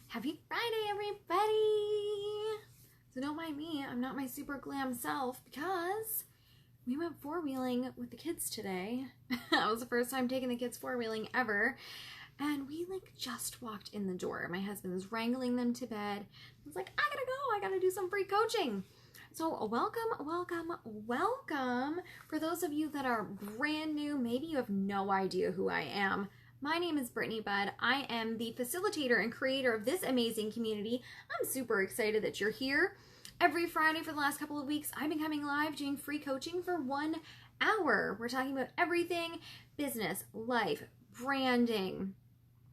Happy Friday, everybody! So don't mind me, I'm not my super glam self because we went four-wheeling with the kids today. That was the first time taking the kids four-wheeling ever. And we just walked in the door. My husband's wrangling them to bed. I was like, I gotta go, I gotta do some free coaching. So welcome. For those of you that are brand new, maybe you have no idea who I am. My name is Brittany Budd. I am the facilitator and creator of this amazing community. I'm super excited that you're here. Every Friday for the last couple of weeks, I've been coming live doing free coaching for 1 hour. We're talking about everything: business, life, branding,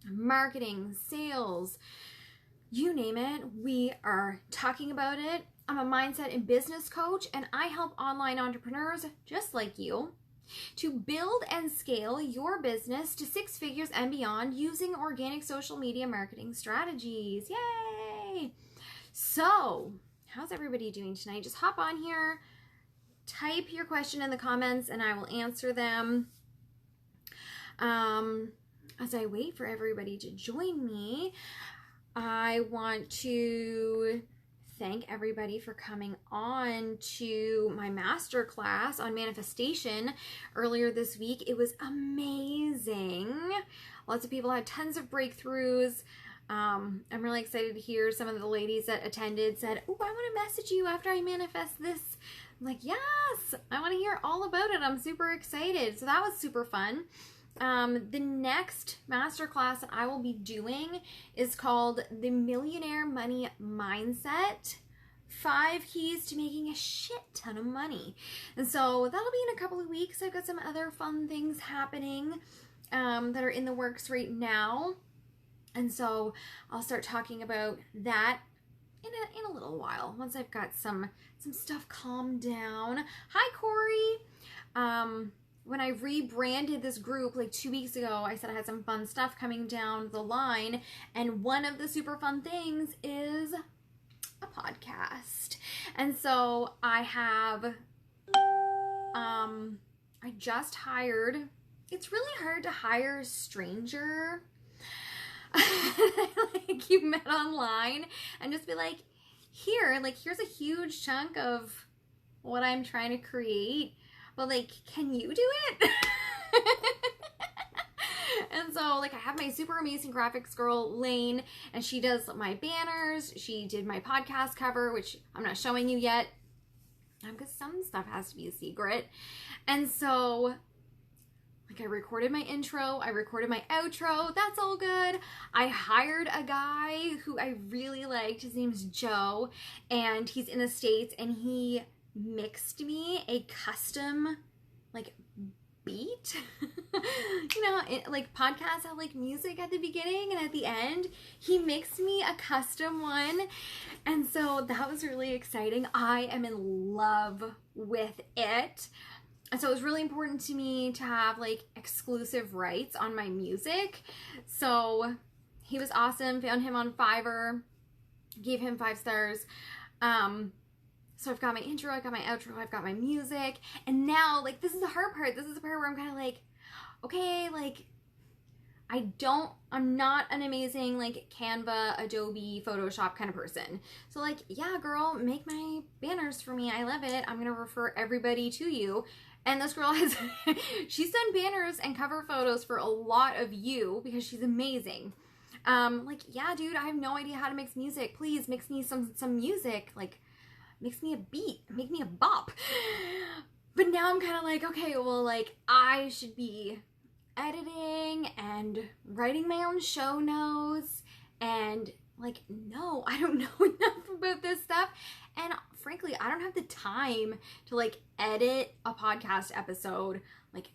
marketing, sales, you name it. We are talking about it. I'm a mindset and business coach, and I help online entrepreneurs just like you to build and scale your business to 6 figures and beyond using organic social media marketing strategies. Yay! So, how's everybody doing tonight? Just hop on here, type your question in the comments, and I will answer them. As I wait for everybody to join me, I want to thank everybody for coming on to my masterclass on manifestation earlier this week. It was amazing. Lots of people had tons of breakthroughs. I'm really excited to hear some of the ladies that attended said, oh, I want to message you after I manifest this. I'm like, yes, I want to hear all about it. I'm super excited. So that was super fun. The next masterclass that I will be doing is called The Millionaire Money Mindset: 5 Keys to Making a Shit Ton of Money. And so that'll be in a couple of weeks. I've got some other fun things happening that are in the works right now. And so I'll start talking about that in a little while, once I've got some stuff calmed down. Hi, Corey. When I rebranded this group 2 weeks ago, I said I had some fun stuff coming down the line, and one of the super fun things is a podcast. And so I have, I just hired, it's really hard to hire a stranger you met online and just be like, here's a huge chunk of what I'm trying to create. But can you do it? And so I have my super amazing graphics girl, Lane, and she does my banners. She did my podcast cover, which I'm not showing you yet, because some stuff has to be a secret. And so I recorded my intro, I recorded my outro, that's all good. I hired a guy who I really liked. His name's Joe, and he's in the States, and he mixed me a custom beat. Podcasts have music at the beginning and at the end. He mixed me a custom one, and so that was really exciting. I am in love with it. And so it was really important to me to have exclusive rights on my music. So he was awesome. Found him on Fiverr, gave him 5 stars. So I've got my intro, I've got my outro, I've got my music, and now, this is the hard part. This is the part where I'm kind of okay, I'm not an amazing, Canva, Adobe, Photoshop kind of person. So, yeah, girl, make my banners for me. I love it. I'm going to refer everybody to you. And this girl she's done banners and cover photos for a lot of you because she's amazing. Yeah, dude, I have no idea how to mix music. Please mix me some music. Mix me a beat, make me a bop. But now I'm kind of okay, well, I should be editing and writing my own show notes, and no, I don't know enough about this stuff. And frankly, I don't have the time to edit a podcast episode,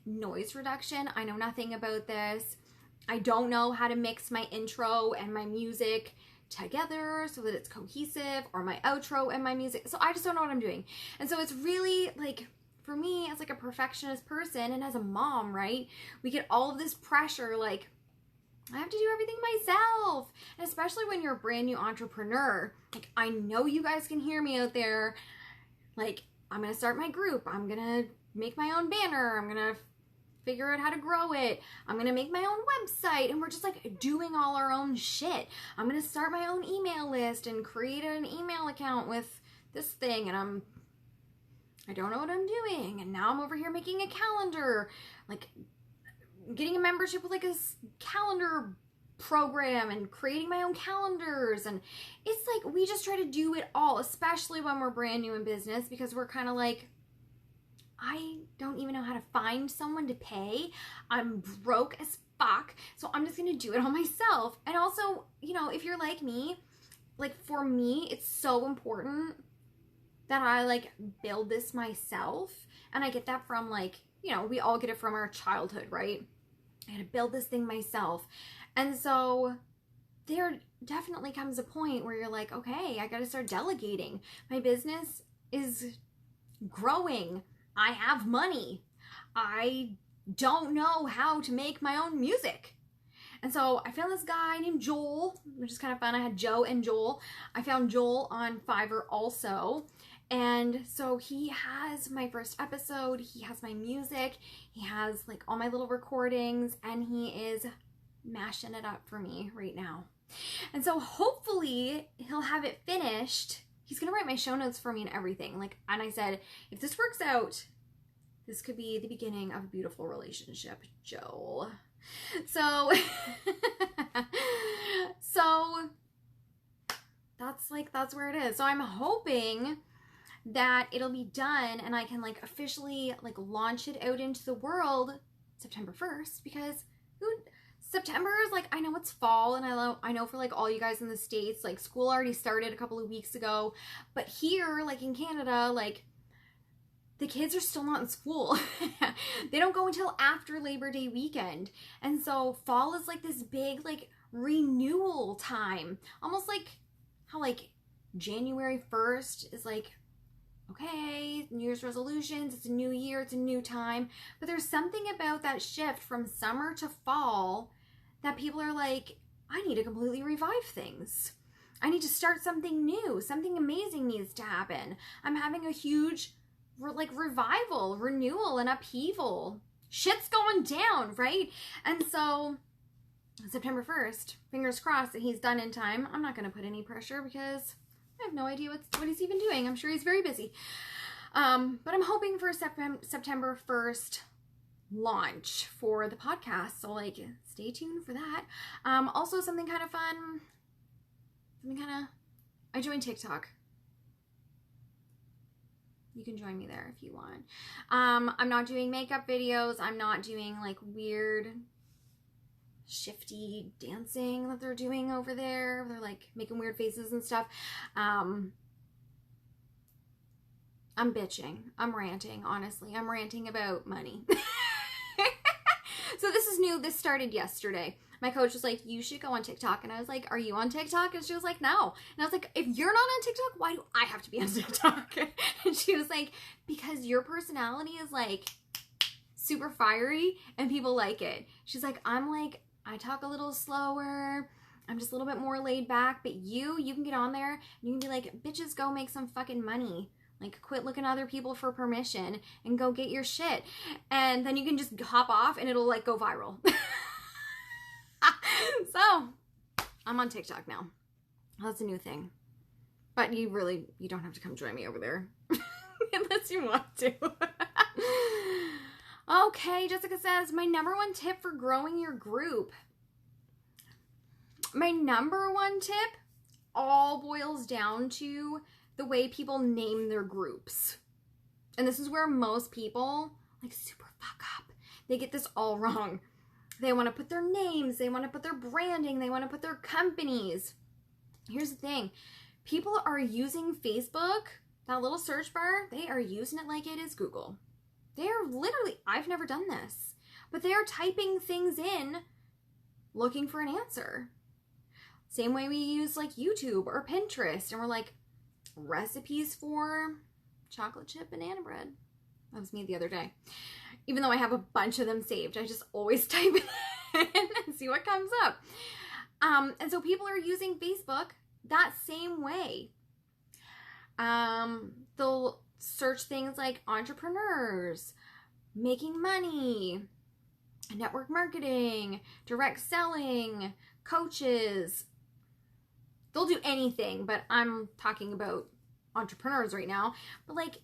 noise reduction. I know nothing about this. I don't know how to mix my intro and my music together so that it's cohesive, or my outro and my music. So I just don't know what I'm doing. And so it's really for me, as a perfectionist person and as a mom, right? We get all of this pressure, I have to do everything myself. And especially when you're a brand new entrepreneur, I know you guys can hear me out there. I'm going to start my group. I'm going to make my own banner. I'm going to figure out how to grow it. I'm going to make my own website, and we're just like doing all our own shit. I'm going to start my own email list and create an email account with this thing, and I don't know what I'm doing. And now I'm over here making a calendar, like getting a membership with like a calendar program and creating my own calendars. And it's like we just try to do it all, especially when we're brand new in business, because we're kind of like, I don't even know how to find someone to pay. I'm broke as fuck. So I'm just going to do it all myself. And also, you know, if you're like me, like for me, it's so important that I like build this myself. And I get that from like, you know, we all get it from our childhood, right? I gotta build this thing myself. And so there definitely comes a point where you're like, okay, I gotta start delegating. My business is growing. I have money. I don't know how to make my own music. And so I found this guy named Joel, which is kind of fun. I had Joe and Joel. I found Joel on Fiverr also. And so he has my first episode. He has my music. He has like all my little recordings, and he is mashing it up for me right now. And so hopefully he'll have it finished. He's going to write my show notes for me and everything. Like, and I said, if this works out, this could be the beginning of a beautiful relationship, Joel. So, that's where it is. So I'm hoping that it'll be done and I can like officially like launch it out into the world September 1st, because September is like, I know it's fall, and I know for like all you guys in the States, like school already started a couple of weeks ago, but here, like in Canada, like the kids are still not in school. They don't go until after Labor Day weekend. And so fall is like this big like renewal time. Almost like how like January 1st is like, okay, New Year's resolutions, it's a new year, it's a new time. But there's something about that shift from summer to fall that people are like, I need to completely revive things. I need to start something new. Something amazing needs to happen. I'm having a huge like revival, renewal, and upheaval. Shit's going down, right? And so September 1st, fingers crossed that he's done in time. I'm not going to put any pressure because I have no idea what he's even doing. I'm sure he's very busy. But I'm hoping for September 1st launch for the podcast. So like, stay tuned for that. Also something kind of fun, I joined TikTok. You can join me there if you want. I'm not doing makeup videos. I'm not doing like weird shifty dancing that they're doing over there. They're like making weird faces and stuff. I'm bitching. I'm ranting, honestly. I'm ranting about money. So this is new. This started yesterday. My coach was like, you should go on TikTok. And I was like, are you on TikTok? And she was like, no. And I was like, if you're not on TikTok, why do I have to be on TikTok? And she was like, because your personality is like super fiery and people like it. She's like, I talk a little slower. I'm just a little bit more laid back. But you can get on there and you can be like, bitches, go make some fucking money. Like, quit looking at other people for permission and go get your shit. And then you can just hop off and it'll like go viral. So, I'm on TikTok now. That's a new thing. But you don't have to come join me over there. Unless you want to. Okay, Jessica says, my number one tip for growing your group. My number one tip all boils down to the way people name their groups. And this is where most people like super fuck up. They get this all wrong. They want to put their names, they want to put their branding, they want to put their companies. Here's the thing. People are using Facebook, that little search bar, they are using it like it is Google. They are literally, I've never done this, but they are typing things in looking for an answer. Same way we use like YouTube or Pinterest, and we're like, recipes for chocolate chip banana bread. That was me the other day. Even though I have a bunch of them saved, I just always type it in and see what comes up. And so people are using Facebook that same way. They'll search things like entrepreneurs, making money, network marketing, direct selling, coaches. They'll do anything, but I'm talking about entrepreneurs right now. But like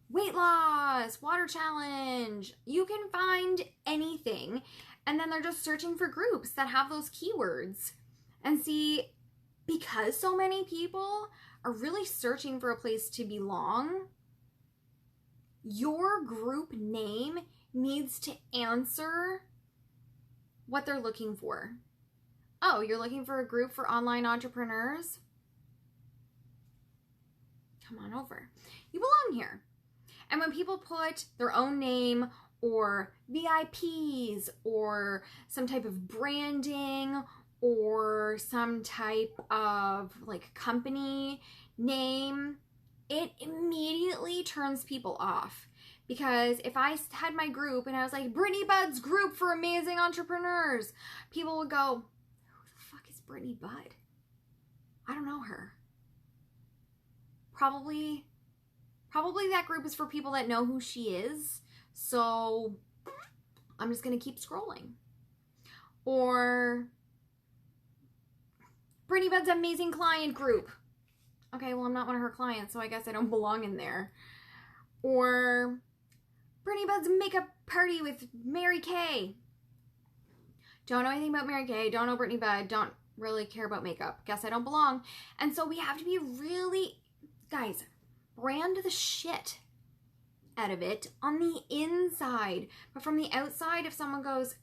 weight loss, water challenge, you can find anything. And then they're just searching for groups that have those keywords. And see, because so many people are really searching for a place to belong, your group name needs to answer what they're looking for. Oh, you're looking for a group for online entrepreneurs? Come on over. You belong here. And when people put their own name or VIPs or some type of branding or some type of like company name, it immediately turns people off. Because if I had my group and I was like, Brittany Budd's group for amazing entrepreneurs, people would go, who the fuck is Brittany Budd? I don't know her. Probably that group is for people that know who she is. So I'm just going to keep scrolling. Or Brittany Budd's amazing client group. Okay, well, I'm not one of her clients, so I guess I don't belong in there. Or Brittany Budd's makeup party with Mary Kay. Don't know anything about Mary Kay. Don't know Brittany Budd. Don't really care about makeup. Guess I don't belong. And so we have to be really, guys, brand the shit out of it on the inside. But from the outside, if someone goes,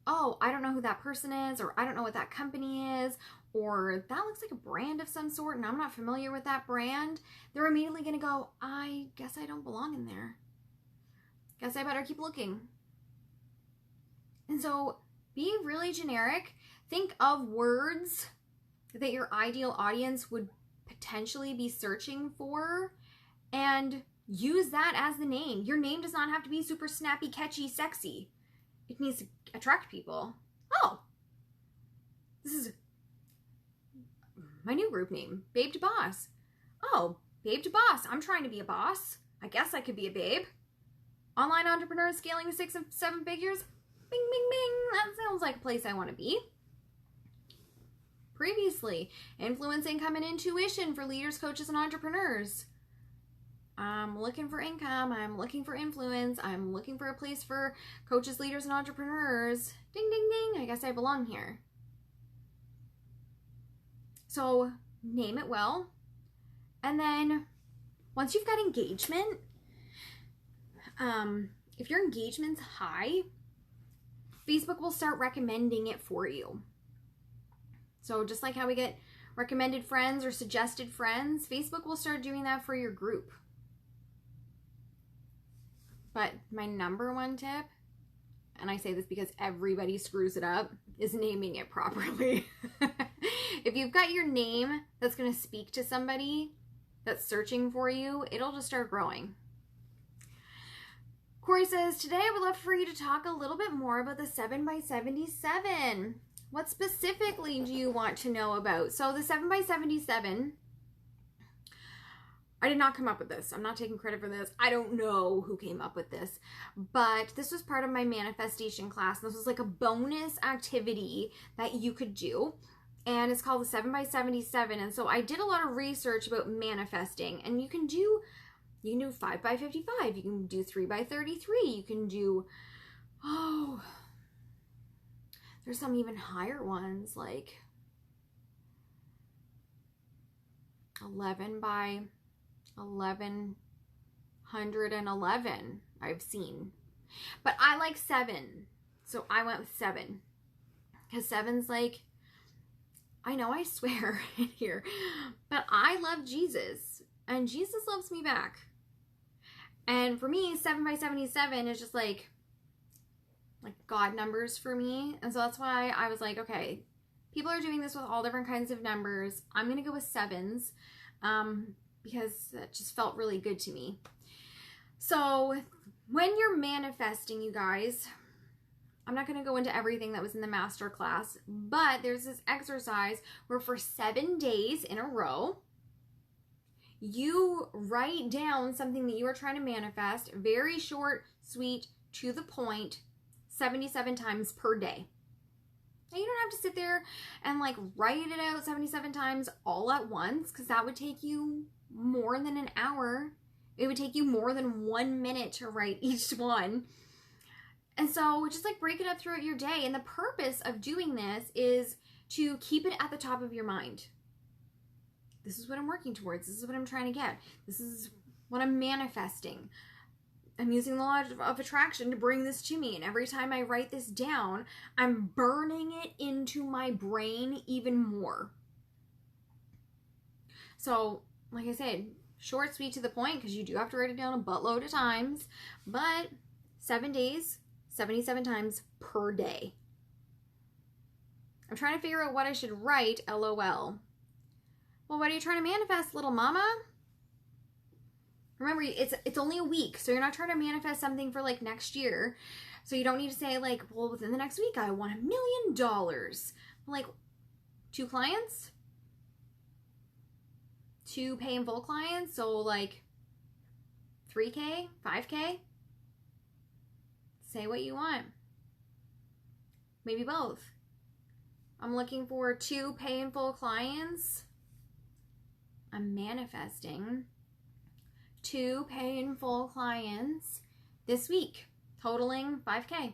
oh, I don't know who that person is, or I don't know what that company is, or that looks like a brand of some sort and I'm not familiar with that brand, they're immediately going to go, I guess I don't belong in there. Guess I better keep looking. And so be really generic. Think of words that your ideal audience would potentially be searching for and use that as the name. Your name does not have to be super snappy, catchy, sexy. It needs to attract people. Oh, this is my new group name, Babe to Boss. Oh, Babe to Boss. I'm trying to be a boss. I guess I could be a babe. Online entrepreneurs scaling to 6 and 7 figures. Bing, bing, bing. That sounds like a place I want to be. Previously, influence, income, and intuition for leaders, coaches, and entrepreneurs. I'm looking for income. I'm looking for influence. I'm looking for a place for coaches, leaders, and entrepreneurs. Ding, ding, ding. I guess I belong here. So name it well. And then once you've got engagement, if your engagement's high, Facebook will start recommending it for you. So just like how we get recommended friends or suggested friends, Facebook will start doing that for your group. But my number one tip, and I say this because everybody screws it up, is naming it properly. If you've got your name that's going to speak to somebody that's searching for you, it'll just start growing. Corey says, today I would love for you to talk a little bit more about the 7x77. What specifically do you want to know about? So the 7x77, I did not come up with this. I'm not taking credit for this. I don't know who came up with this, but this was part of my manifestation class. This was like a bonus activity that you could do. And it's called the 7x77. And so I did a lot of research about manifesting. And you can do 5x55. You can do 3x33. You can do, there's some even higher ones like 11 by 1111 I've seen. But I like 7. So I went with 7. Because 7's like, I know I swear in here, but I love Jesus. And Jesus loves me back. And for me, 7x77 is just like God numbers for me. And so that's why I was like, okay, people are doing this with all different kinds of numbers. I'm going to go with 7s because that just felt really good to me. So when you're manifesting, you guys, I'm not going to go into everything that was in the master class, but there's this exercise where for 7 days in a row, you write down something that you are trying to manifest, very short, sweet, to the point, 77 times per day. Now, you don't have to sit there and like write it out 77 times all at once, because that would take you more than an hour. It would take you more than 1 minute to write each one. And so just like break it up throughout your day. And the purpose of doing this is to keep it at the top of your mind. This is what I'm working towards. This is what I'm trying to get. This is what I'm manifesting. I'm using the law of attraction to bring this to me. And every time I write this down, I'm burning it into my brain even more. So, like I said, short, sweet, to the point, because you do have to write it down a buttload of times. But 7 days, 77 times per day. I'm trying to figure out what I should write, LOL. Well, what are you trying to manifest, little mama? Remember, it's only a week, so you're not trying to manifest something for like next year. So you don't need to say like, well, within the next week, I want $1 million. Like, 2 clients? 2 pay in full clients? So like 3K, 5K? Say what you want. Maybe both. I'm looking for 2 pay in full clients. I'm manifesting 2 pay in full clients this week, totaling 5K.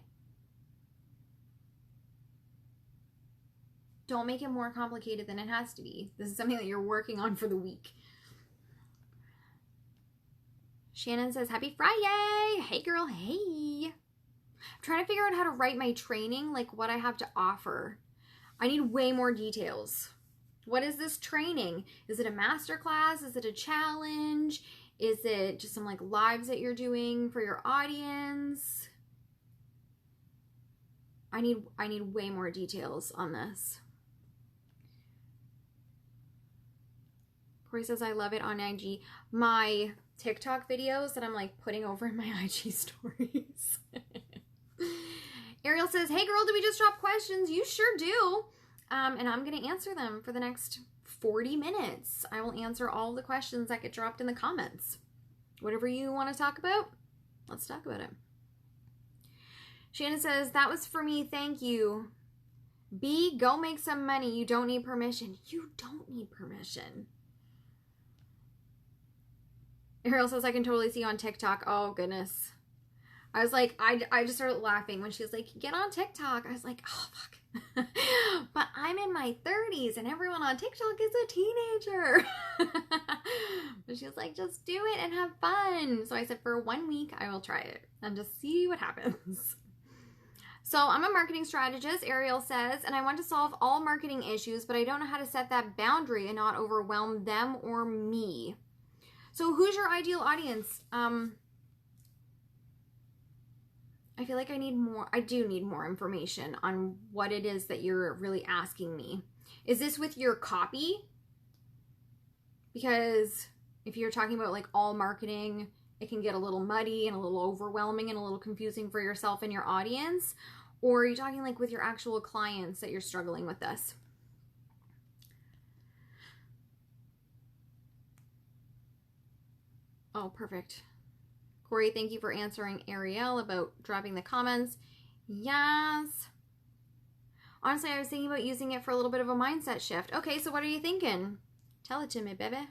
Don't make it more complicated than it has to be. This is something that you're working on for the week. Shannon says, happy Friday. Hey girl, hey. I'm trying to figure out how to write my training, like what I have to offer. I need way more details. What is this training? Is it a masterclass? Is it a challenge? Is it just some like lives that you're doing for your audience? I need way more details on this. Corey says, I love it on IG. My TikTok videos that I'm like putting over in my IG stories. Ariel says, hey girl, did we just drop questions? You sure do. And I'm going to answer them for the next 40 minutes. I will answer all the questions that get dropped in the comments. Whatever you want to talk about, let's talk about it. Shannon says, that was for me. Thank you. B, go make some money. You don't need permission. You don't need permission. Ariel says, I can totally see you on TikTok. Oh, goodness. I was like, I just started laughing when she was like, get on TikTok. I was like, oh, fuck. But I'm in my 30s and everyone on TikTok is a teenager. But she was like, just do it and have fun. So I said, for 1 week, I will try it and just see what happens. So I'm a marketing strategist, Ariel says, and I want to solve all marketing issues, but I don't know how to set that boundary and not overwhelm them or me. So who's your ideal audience? I feel like I do need more information on what it is that you're really asking me. Is this with your copy? Because if you're talking about like all marketing, it can get a little muddy and a little overwhelming and a little confusing for yourself and your audience. Or are you talking like with your actual clients that you're struggling with this? Oh, perfect. Corey, thank you for answering Ariel about dropping the comments. Yes. Honestly, I was thinking about using it for a little bit of a mindset shift. Okay, so what are you thinking? Tell it to me, baby.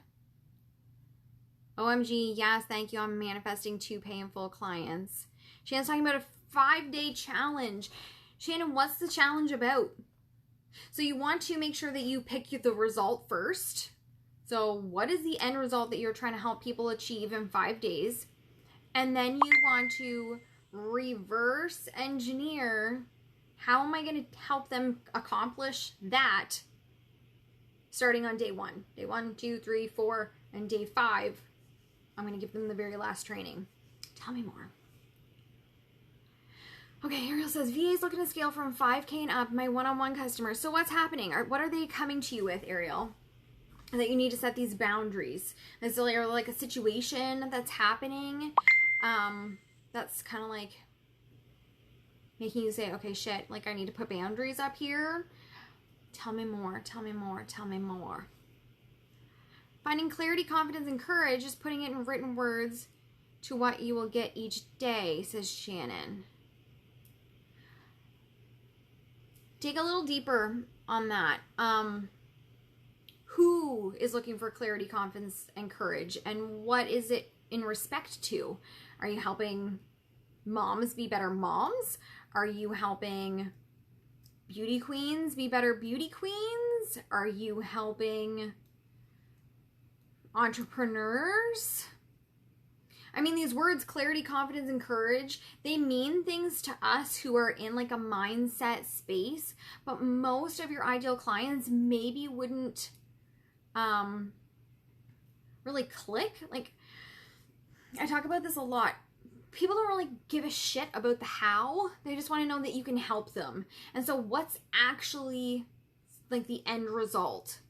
OMG, yes, thank you. I'm manifesting 2 pay in full clients. Shannon's talking about a 5-day challenge. Shannon, what's the challenge about? So you want to make sure that you pick the result first. So what is the end result that you're trying to help people achieve in 5 days? And then you want to reverse engineer, how am I going to help them accomplish that starting on day 1? Day 1, 2, 3, 4, and day 5, I'm going to give them the very last training. Tell me more. Okay, Ariel says, VA's looking to scale from 5K and up, my one-on-one customers. So what's happening? What are they coming to you with, Ariel? That you need to set these boundaries. Is there like a situation that's happening that's kind of like making you say, okay, shit, like I need to put boundaries up here? Tell me more, tell me more, tell me more. Finding clarity, confidence, and courage is putting it in written words to what you will get each day, says Shannon. dig a little deeper on that. Who is looking for clarity, confidence, and courage? And what is it in respect to? Are you helping moms be better moms? Are you helping beauty queens be better beauty queens? Are you helping entrepreneurs? I mean, these words, clarity, confidence, and courage, they mean things to us who are in like a mindset space, but most of your ideal clients maybe wouldn't really click. Like, I talk about this a lot. People don't really give a shit about the how. They just want to know that you can help them. And so what's actually like the end result?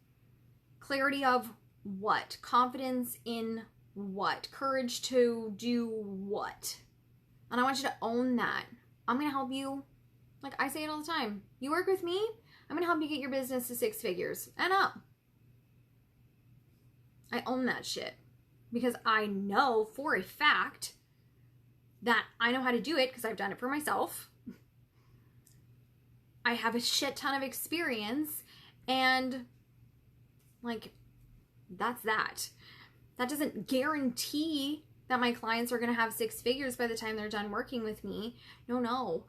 Clarity of what? Confidence in what? Courage to do what? And I want you to own that. I'm going to help you. Like I say it all the time. You work with me, I'm going to help you get your business to 6 figures and up. I own that shit because I know for a fact that I know how to do it because I've done it for myself. I have a shit ton of experience, and like that's that. That doesn't guarantee that my clients are going to have 6 figures by the time they're done working with me. No.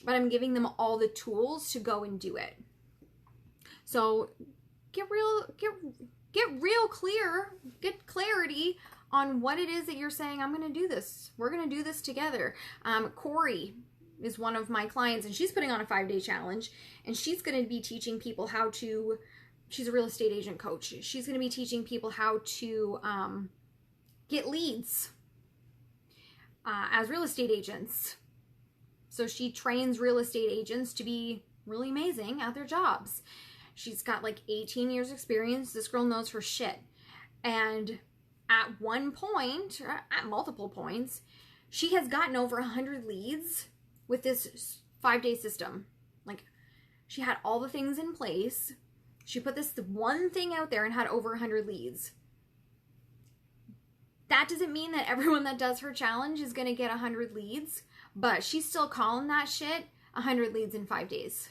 But I'm giving them all the tools to go and do it. So get clarity on what it is that you're saying. I'm going to do this. We're going to do this together. Corey is one of my clients, and she's putting on a 5-day challenge, and she's going to be teaching people how to, she's a real estate agent coach. She's going to be teaching people how to get leads as real estate agents. So she trains real estate agents to be really amazing at their jobs. She's got like 18 years experience. This girl knows her shit. And at one point, or at multiple points, she has gotten over 100 leads with this 5-day system. Like, she had all the things in place. She put this one thing out there and had over 100 leads. That doesn't mean that everyone that does her challenge is going to get 100 leads, but she's still calling that shit 100 leads in 5 days.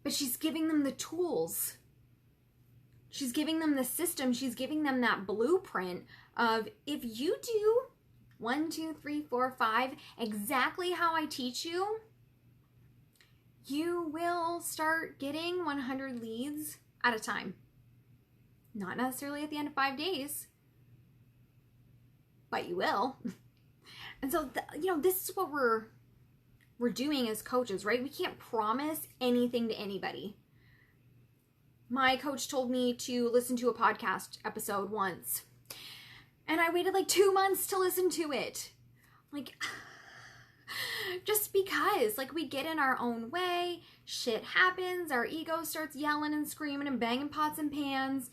But she's giving them the tools. She's giving them the system. She's giving them that blueprint of, if you do 1, 2, 3, 4, 5, exactly how I teach you, you will start getting 100 leads at a time. Not necessarily at the end of 5 days, but you will. And so, this is what we're doing as coaches, right? We can't promise anything to anybody. My coach told me to listen to a podcast episode once, and I waited like 2 months to listen to it. Like, just because, like, we get in our own way, shit happens, our ego starts yelling and screaming and banging pots and pans,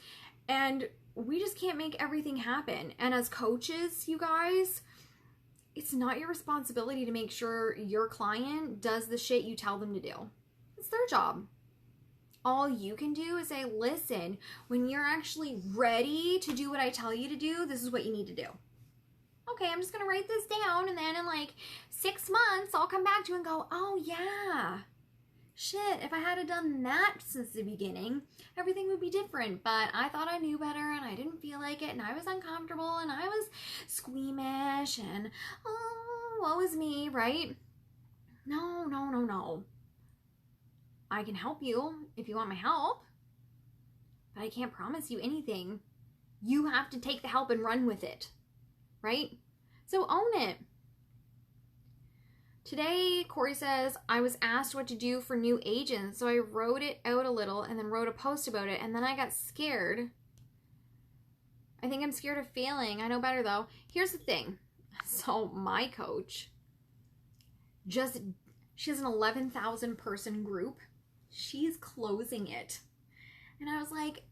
and we just can't make everything happen. And as coaches, you guys, it's not your responsibility to make sure your client does the shit you tell them to do. It's their job. All you can do is say, listen, when you're actually ready to do what I tell you to do, this is what you need to do. Okay, I'm just going to write this down, and then in like 6 months, I'll come back to you and go, oh yeah, shit, if I had done that since the beginning, everything would be different. But I thought I knew better, and I didn't feel like it, and I was uncomfortable, and I was squeamish, and oh, woe is me, right? No. I can help you if you want my help, but I can't promise you anything. You have to take the help and run with it, right? So own it. Today, Corey says, I was asked what to do for new agents, so I wrote it out a little and then wrote a post about it, and then I got scared. I think I'm scared of failing. I know better, though. Here's the thing. So my coach, she has an 11,000 person group. She's closing it. And I was like,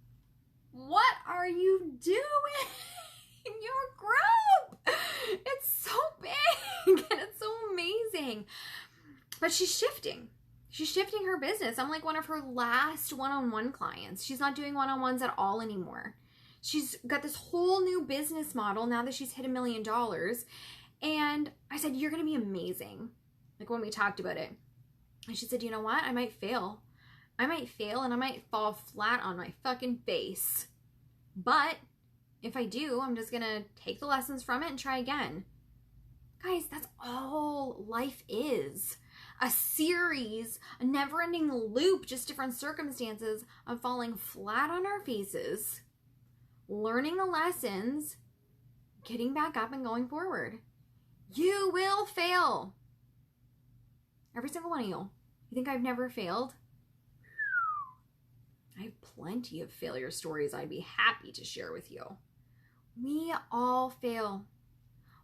what are you doing in your group? It's so big and it's so amazing. But she's shifting. She's shifting her business. I'm like one of her last one-on-one clients. She's not doing one-on-ones at all anymore. She's got this whole new business model now that she's hit $1 million. And I said, you're going to be amazing. Like when we talked about it. And she said, you know what? I might fail. I might fail and I might fall flat on my fucking face. But if I do, I'm just going to take the lessons from it and try again. Guys, that's all life is. A series, a never-ending loop, just different circumstances of falling flat on our faces, learning the lessons, getting back up and going forward. You will fail. Every single one of you. You think I've never failed? I have plenty of failure stories I'd be happy to share with you. We all fail.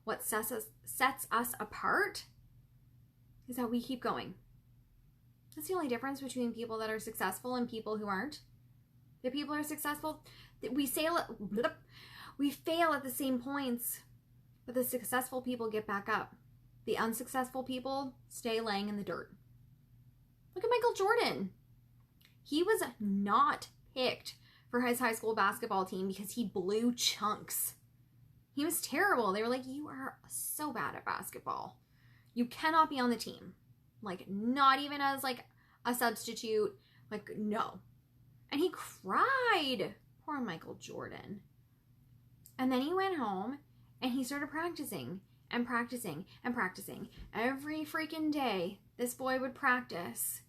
What sets us apart is that we keep going. That's the only difference between people that are successful and people who aren't. The people who are successful, we fail at the same points, but the successful people get back up. The unsuccessful people stay laying in the dirt. Look at Michael Jordan. He was not picked for his high school basketball team because he blew chunks. He was terrible. They were like, you are so bad at basketball. You cannot be on the team. Like, not even as like a substitute. Like, no. And he cried. Poor Michael Jordan. And then he went home and he started practicing and practicing and practicing. Every freaking day, this boy would practice.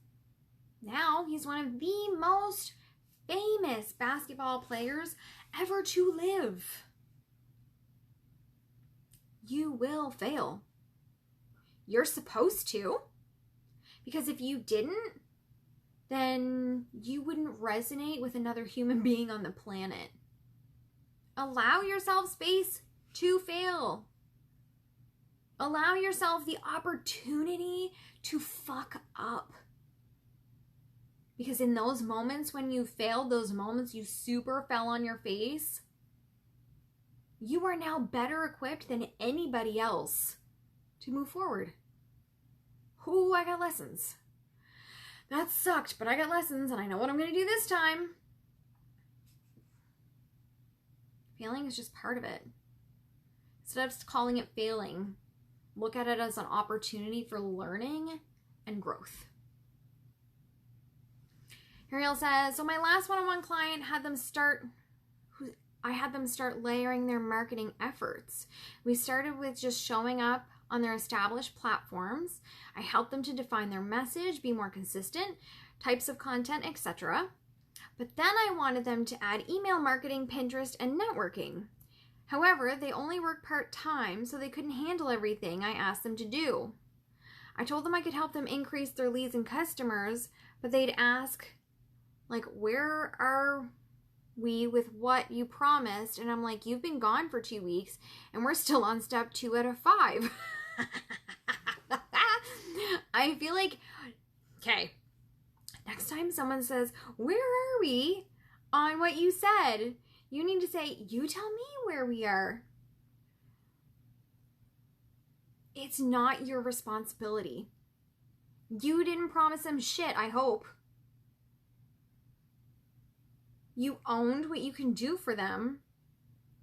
Now he's one of the most famous basketball players ever to live. You will fail. You're supposed to. Because if you didn't, then you wouldn't resonate with another human being on the planet. Allow yourself space to fail. Allow yourself the opportunity to fuck up. Because in those moments when you failed, those moments you super fell on your face, you are now better equipped than anybody else to move forward. Ooh, I got lessons. That sucked, but I got lessons and I know what I'm going to do this time. Failing is just part of it. Instead of just calling it failing, look at it as an opportunity for learning and growth. Ariel says, so my last one-on-one client I had them start layering their marketing efforts. We started with just showing up on their established platforms. I helped them to define their message, be more consistent, types of content, etc. But then I wanted them to add email marketing, Pinterest, and networking. However, they only work part-time, so they couldn't handle everything I asked them to do. I told them I could help them increase their leads and customers, but they'd ask, like, where are we with what you promised? And I'm like, you've been gone for 2 weeks and we're still on step 2 out of 5. I feel like, okay, next time someone says, where are we on what you said? You need to say, you tell me where we are. It's not your responsibility. You didn't promise them shit, I hope. You owned what you can do for them,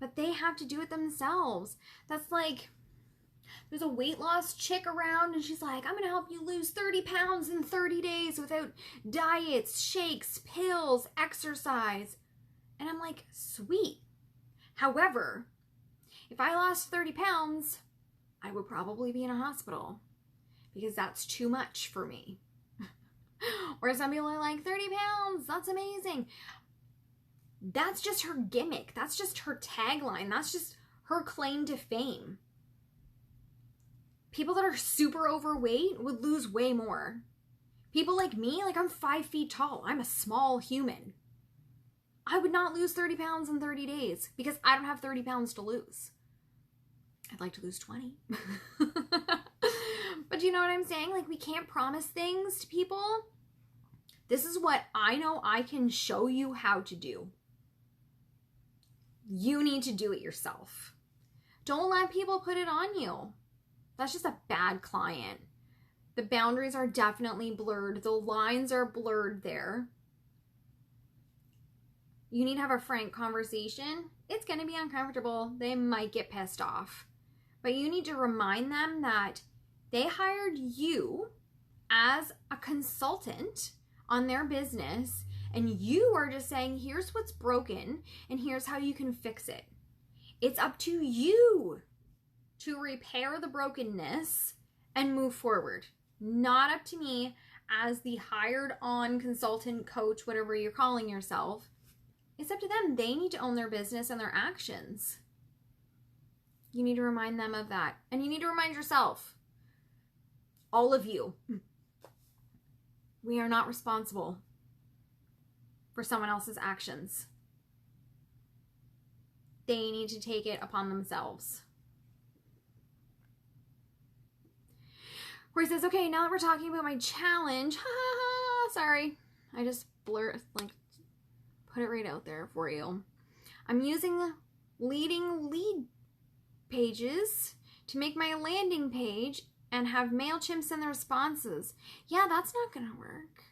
but they have to do it themselves. That's like, there's a weight loss chick around and she's like, I'm going to help you lose 30 pounds in 30 days without diets, shakes, pills, exercise. And I'm like, sweet. However, if I lost 30 pounds, I would probably be in a hospital because that's too much for me. Or some people are like, 30 pounds, that's amazing. That's just her gimmick. That's just her tagline. That's just her claim to fame. People that are super overweight would lose way more. People like me, like I'm 5 feet tall. I'm a small human. I would not lose 30 pounds in 30 days because I don't have 30 pounds to lose. I'd like to lose 20. But you know what I'm saying? Like, we can't promise things to people. This is what I know I can show you how to do. You need to do it yourself. Don't let people put it on you. That's just a bad client. The boundaries are definitely blurred. The lines are blurred there. You need to have a frank conversation. It's going to be uncomfortable. They might get pissed off. But you need to remind them that they hired you as a consultant on their business, and you are just saying, here's what's broken and here's how you can fix it. It's up to you to repair the brokenness and move forward. Not up to me as the hired on consultant, coach, whatever you're calling yourself. It's up to them. They need to own their business and their actions. You need to remind them of that. And you need to remind yourself, all of you, we are not responsible for someone else's actions. They need to take it upon themselves. Where he says, okay, now that we're talking about my challenge, sorry, I just put it right out there for you. I'm using leading lead pages to make my landing page and have MailChimp send the responses. Yeah, that's not gonna work.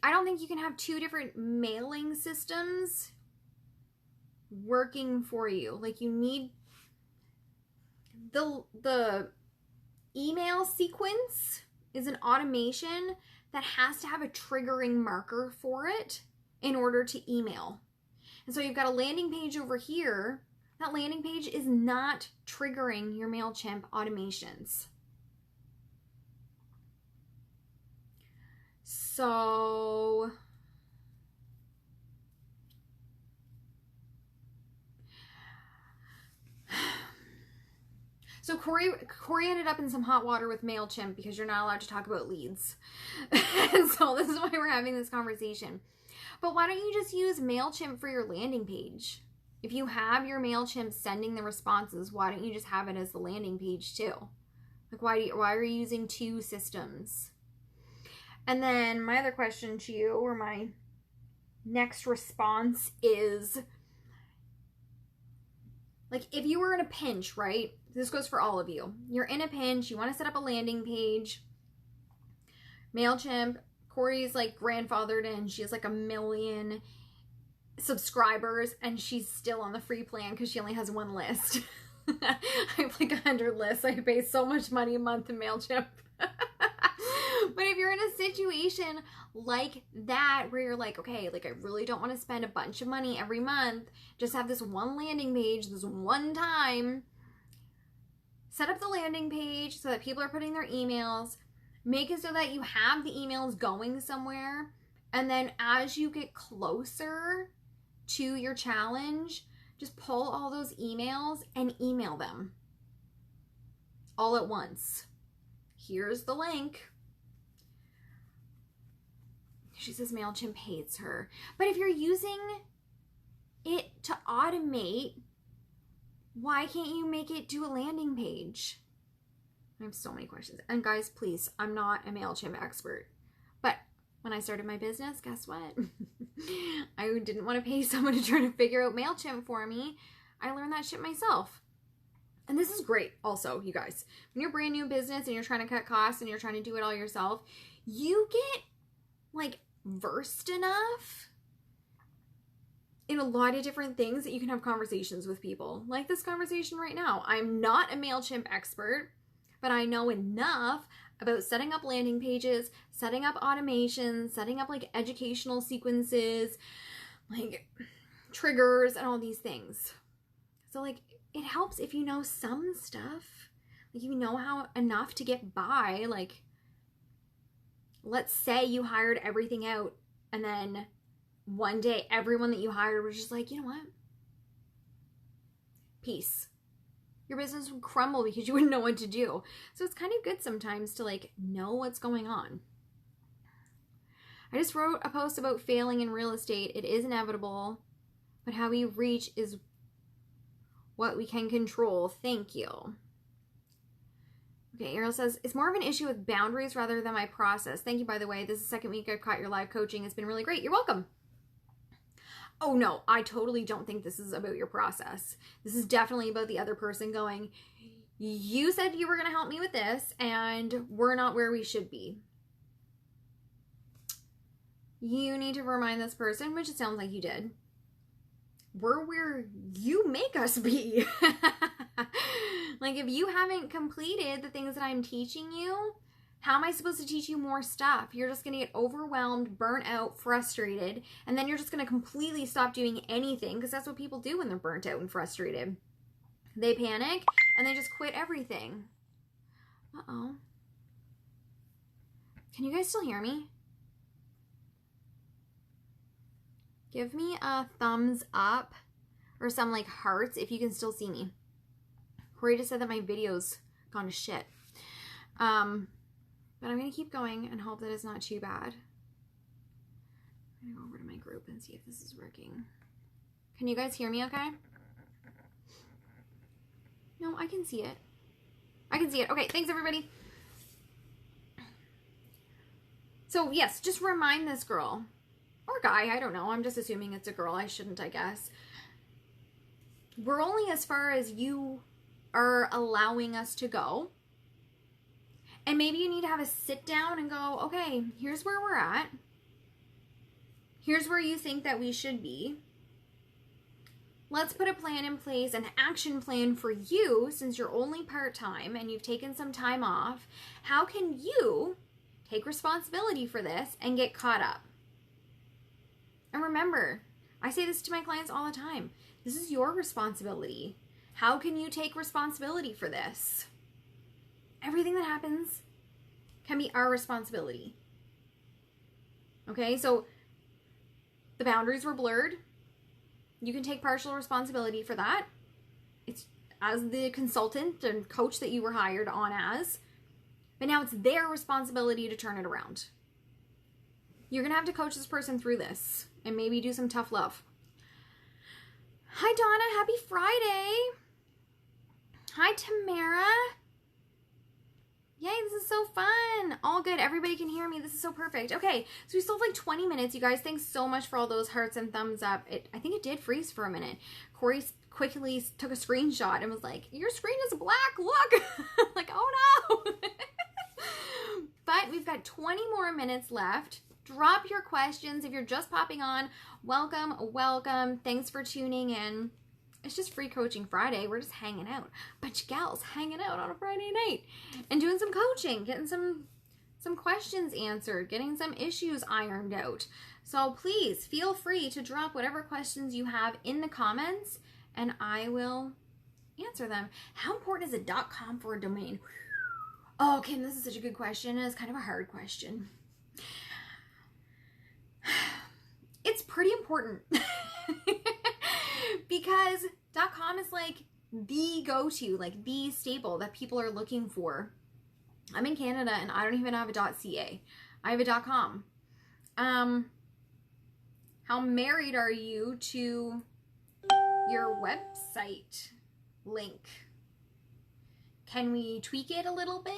I don't think you can have two different mailing systems working for you. Like, you need the email sequence is an automation that has to have a triggering marker for it in order to email. And so you've got a landing page over here. That landing page is not triggering your MailChimp automations. So Corey ended up in some hot water with MailChimp because you're not allowed to talk about leads. And so this is why we're having this conversation. But why don't you just use MailChimp for your landing page? If you have your MailChimp sending the responses, why don't you just have it as the landing page too? Like, why are you using two systems? And then my other question to you, or my next response is, like, if you were in a pinch, right? This goes for all of you. You're in a pinch. You want to set up a landing page. MailChimp, Corey's like grandfathered in. She has like 1 million subscribers and she's still on the free plan because she only has one list. I have like 100 lists. I pay so much money a month in MailChimp. But if you're in a situation like that where you're like, okay, like I really don't want to spend a bunch of money every month, just have this one landing page, this one time, set up the landing page so that people are putting their emails, make it so that you have the emails going somewhere, and then as you get closer to your challenge, just pull all those emails and email them all at once. Here's the link. She says MailChimp hates her. But if you're using it to automate, why can't you make it do a landing page? I have so many questions. And guys, please, I'm not a MailChimp expert. But when I started my business, guess what? I didn't want to pay someone to try to figure out MailChimp for me. I learned that shit myself. And this is great also, you guys. When you're a brand new business and you're trying to cut costs and you're trying to do it all yourself, you get like versed enough in a lot of different things that you can have conversations with people. Like this conversation right now. I'm not a MailChimp expert, but I know enough about setting up landing pages, setting up automations, setting up like educational sequences, like triggers and all these things. So like it helps if you know some stuff, like you know how enough to get by. Like let's say you hired everything out and then one day everyone that you hired was just like, you know what? Peace. Your business would crumble because you wouldn't know what to do. So it's kind of good sometimes to like know what's going on. I just wrote a post about failing in real estate. It is inevitable, but how we reach is what we can control. Thank you. Okay, Ariel says, it's more of an issue with boundaries rather than my process. Thank you, by the way. This is the second week I've caught your live coaching. It's been really great. You're welcome. Oh, no, I totally don't think this is about your process. This is definitely about the other person going, you said you were going to help me with this, and we're not where we should be. You need to remind this person, which it sounds like you did, we're where you make us be. Like, if you haven't completed the things that I'm teaching you, how am I supposed to teach you more stuff? You're just going to get overwhelmed, burnt out, frustrated, and then you're just going to completely stop doing anything, because that's what people do when they're burnt out and frustrated. They panic and they just quit everything. Uh-oh. Can you guys still hear me? Give me a thumbs up or some like hearts if you can still see me. Corey just said that my video's gone to shit. But I'm going to keep going and hope that it's not too bad. I'm going to go over to my group and see if this is working. Can you guys hear me okay? No, I can see it. I can see it. Okay, thanks everybody. So yes, just remind this girl. Or guy, I don't know. I'm just assuming it's a girl. I shouldn't, I guess. We're only as far as you are allowing us to go. And maybe you need to have a sit down and go, okay, here's where we're at. Here's where you think that we should be. Let's put a plan in place, an action plan for you, since you're only part-time and you've taken some time off. How can you take responsibility for this and get caught up? And remember, I say this to my clients all the time. This is your responsibility. How can you take responsibility for this? Everything that happens can be our responsibility. Okay, so the boundaries were blurred. You can take partial responsibility for that. It's as the consultant and coach that you were hired on as. But now it's their responsibility to turn it around. You're going to have to coach this person through this and maybe do some tough love. Hi, Donna. Happy Friday. Hi, Tamara. Yay, this is so fun. All good. Everybody can hear me. This is so perfect. Okay, so we still have like 20 minutes, you guys. Thanks so much for all those hearts and thumbs up. I think it did freeze for a minute. Corey quickly took a screenshot and was like, your screen is black. Look. Like, oh no. But we've got 20 more minutes left. Drop your questions. If you're just popping on, welcome, welcome. Thanks for tuning in. It's just Free Coaching Friday. We're just hanging out. Bunch of gals hanging out on a Friday night and doing some coaching, getting some questions answered, getting some issues ironed out. So please feel free to drop whatever questions you have in the comments and I will answer them. How important is a .com for a domain? Oh, Kim, this is such a good question. It's kind of a hard question. It's pretty important. Because .com is like the go-to, like the staple that people are looking for. I'm in Canada and I don't even have a .ca. I have a .com. How married are you to your website link? Can we tweak it a little bit?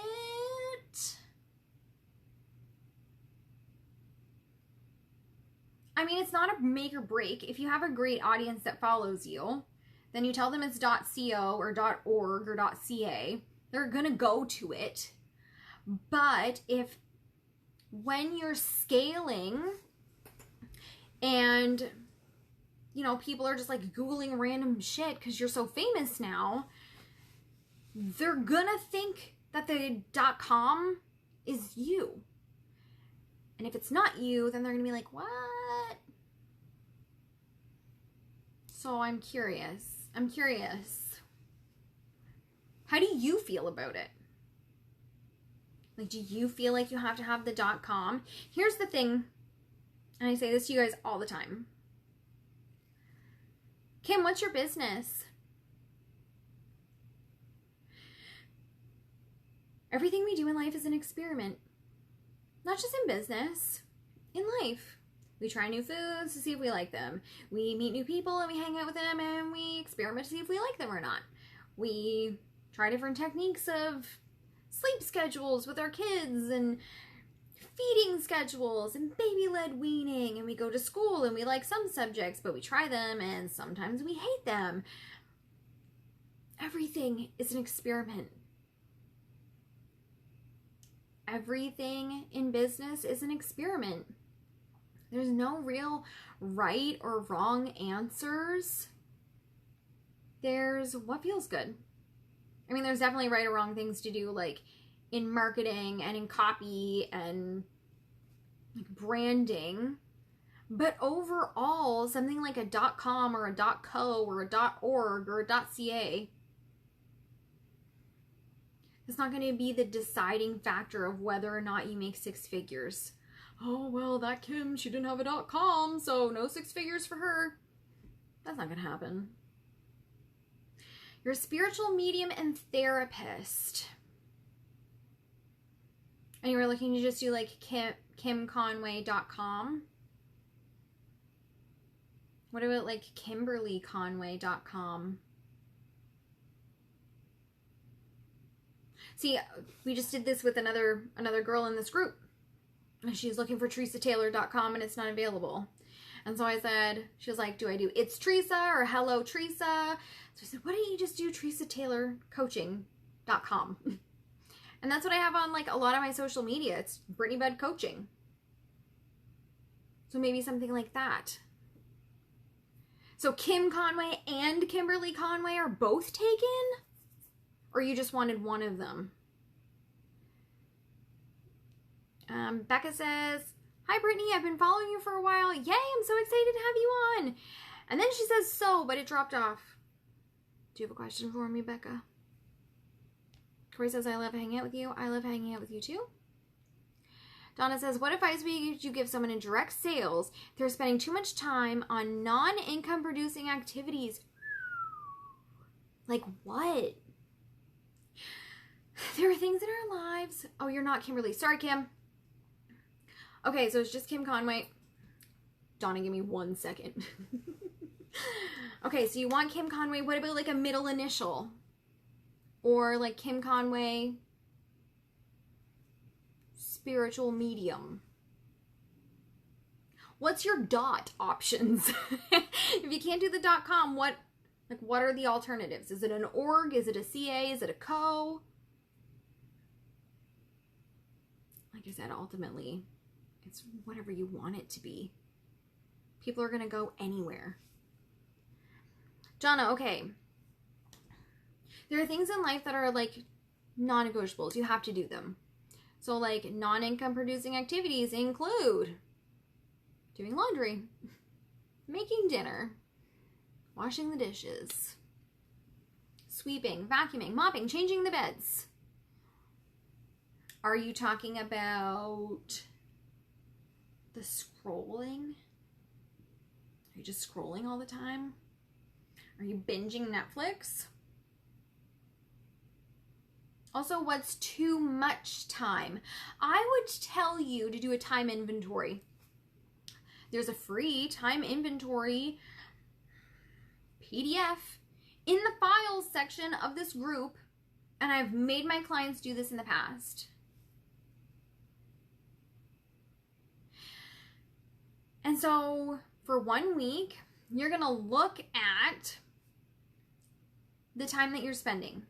I mean, it's not a make or break. If you have a great audience that follows you, then you tell them it's .co or .org or .ca. They're going to go to it. But if when you're scaling and, you know, people are just like Googling random shit because you're so famous now, they're going to think that the .com is you. And if it's not you, then they're going to be like, what? So I'm curious. How do you feel about it? Like, do you feel like you have to have the .com? Here's the thing, and I say this to you guys all the time. Kim, what's your business? Everything we do in life is an experiment. Not just in business, in life. We try new foods to see if we like them. We meet new people and we hang out with them and we experiment to see if we like them or not. We try different techniques of sleep schedules with our kids and feeding schedules and baby-led weaning, and we go to school and we like some subjects, but we try them and sometimes we hate them. Everything is an experiment. Everything in business is an experiment. There's no real right or wrong answers. There's what feels good. I mean, there's definitely right or wrong things to do, like in marketing and in copy and like branding. But overall, something like a .com or a .co or a .org or a .ca, it's not going to be the deciding factor of whether or not you make 6 figures. Oh, well, that Kim, she didn't have a .com, so no 6 figures for her. That's not going to happen. You're a spiritual medium and therapist. And you were looking to just do like kimconway.com. What about like kimberlyconway.com? See, we just did this with another girl in this group. She's looking for teresataylor.com and it's not available. And so I said, she was like, do I do It's Teresa or Hello Teresa? So I said, why don't you just do teresataylorcoaching.com? And that's what I have on like a lot of my social media. It's Brittany Budd Coaching. So maybe something like that. So Kim Conway and Kimberly Conway are both taken? Or you just wanted one of them? Becca says, hi Brittany, I've been following you for a while. Yay, I'm so excited to have you on. And then she says so, but it dropped off. Do you have a question for me, Becca? Corey says, I love hanging out with you. I love hanging out with you too. Donna says, what advice would you give someone in direct sales if they're spending too much time on non-income producing activities? Like what? There are things in our lives. Oh, you're not Kimberly. Sorry, Kim. Okay, so it's just Kim Conway. Donna, give me 1 second. Okay, so you want Kim Conway. What about like a middle initial? Or like Kim Conway, spiritual medium. What's your dot options? If you can't do the .com, what are the alternatives? Is it an org? Is it a CA? Is it a co? Like I said, ultimately, it's whatever you want it to be. People are going to go anywhere. Jonna, okay. There are things in life that are like non-negotiables. You have to do them. So like non-income producing activities include doing laundry, making dinner, washing the dishes, sweeping, vacuuming, mopping, changing the beds. Are you talking about the scrolling? Are you just scrolling all the time? Are you binging Netflix? Also, what's too much time? I would tell you to do a time inventory. There's a free time inventory PDF in the files section of this group, and I've made my clients do this in the past. And so for 1 week, you're going to look at the time that you're spending.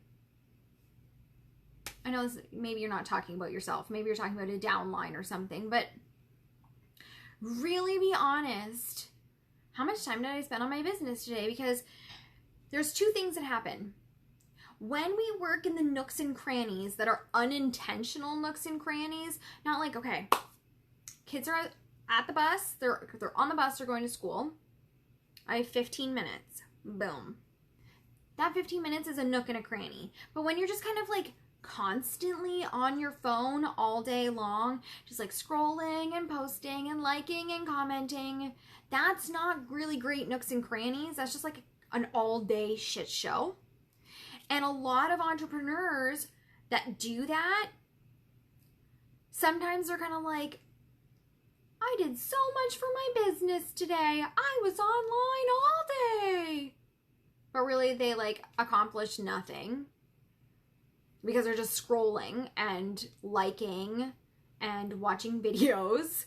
I know this, maybe you're not talking about yourself. Maybe you're talking about a downline or something, but really be honest. How much time did I spend on my business today? Because there's 2 things that happen. When we work in the nooks and crannies that are unintentional nooks and crannies, not like, okay, kids are at the bus, they're on the bus, they're going to school. I have 15 minutes. Boom. That 15 minutes is a nook and a cranny. But when you're just kind of like constantly on your phone all day long, just like scrolling and posting and liking and commenting, that's not really great nooks and crannies. That's just like an all day shit show. And a lot of entrepreneurs that do that, sometimes they're kind of like, I did so much for my business today. I was online all day. But really they like accomplished nothing because they're just scrolling and liking and watching videos.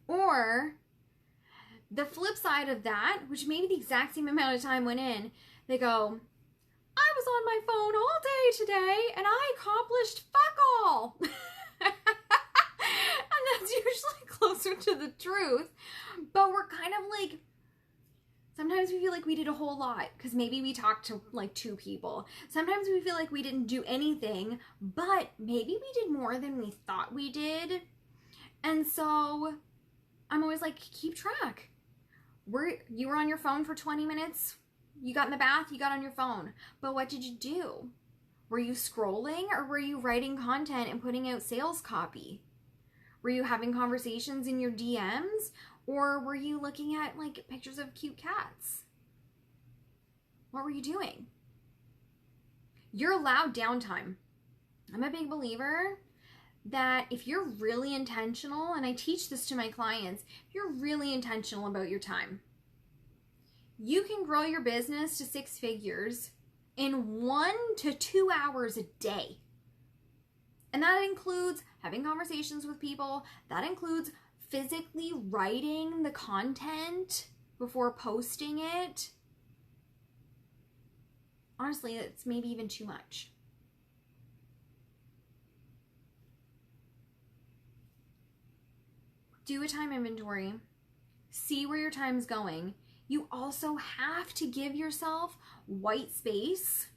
Or the flip side of that, which maybe the exact same amount of time went in, they go, I was on my phone all day today and I accomplished fuck all. And that's usually closer to the truth. But we're kind of like, sometimes we feel like we did a whole lot because maybe we talked to like 2 people. Sometimes we feel like we didn't do anything, but maybe we did more than we thought we did. And so I'm always like, keep track. You were on your phone for 20 minutes. You got in the bath, you got on your phone. But what did you do? Were you scrolling or were you writing content and putting out sales copy? Were you having conversations in your DMs or were you looking at like pictures of cute cats? What were you doing? You're allowed downtime. I'm a big believer that if you're really intentional, and I teach this to my clients, if you're really intentional about your time, you can grow your business to 6 figures in 1 to 2 hours a day. And that includes having conversations with people. That includes physically writing the content before posting it. Honestly, it's maybe even too much. Do a time inventory. See where your time's going. You also have to give yourself white space.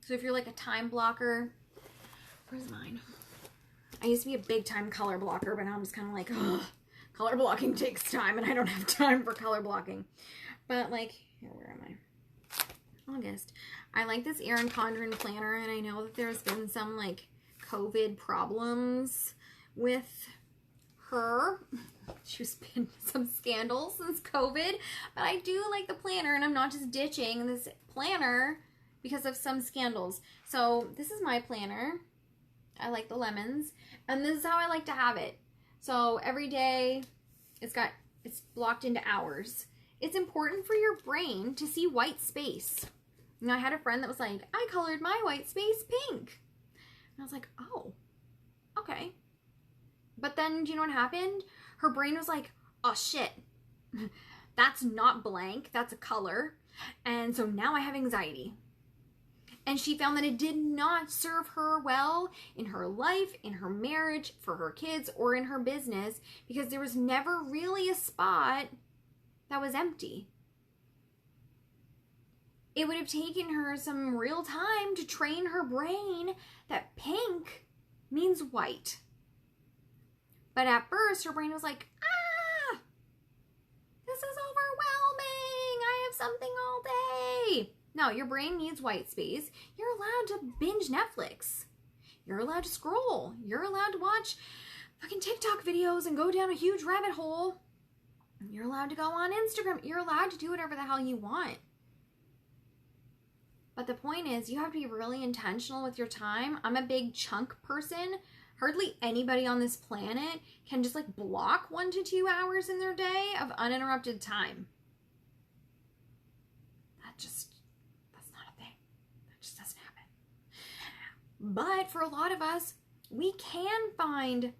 So if you're like a time blocker, where's mine? I used to be a big time color blocker, but now I'm just kind of like, ugh, color blocking takes time and I don't have time for color blocking. But like, here, where am I? August. I like this Erin Condren planner, and I know that there's been some like COVID problems with her. She's been some scandals since COVID, but I do like the planner, and I'm not just ditching this planner because of some scandals. So this is my planner. I like the lemons, and this is how I like to have it. So every day it's blocked into hours. It's important for your brain to see white space. You know, I had a friend that was like, I colored my white space pink. And I was like, oh, okay. But then, do you know what happened? Her brain was like, oh shit, that's not blank, that's a color. And so now I have anxiety. And she found that it did not serve her well in her life, in her marriage, for her kids, or in her business, because there was never really a spot that was empty. It would have taken her some real time to train her brain that pink means white. But at first, her brain was like, this is overwhelming. I have something all day. No, your brain needs white space. You're allowed to binge Netflix. You're allowed to scroll. You're allowed to watch fucking TikTok videos and go down a huge rabbit hole. You're allowed to go on Instagram. You're allowed to do whatever the hell you want. But the point is, you have to be really intentional with your time. I'm a big chunk person. Hardly anybody on this planet can just like block 1 to 2 hours in their day of uninterrupted time. That's not a thing. That just doesn't happen. But for a lot of us, we can find,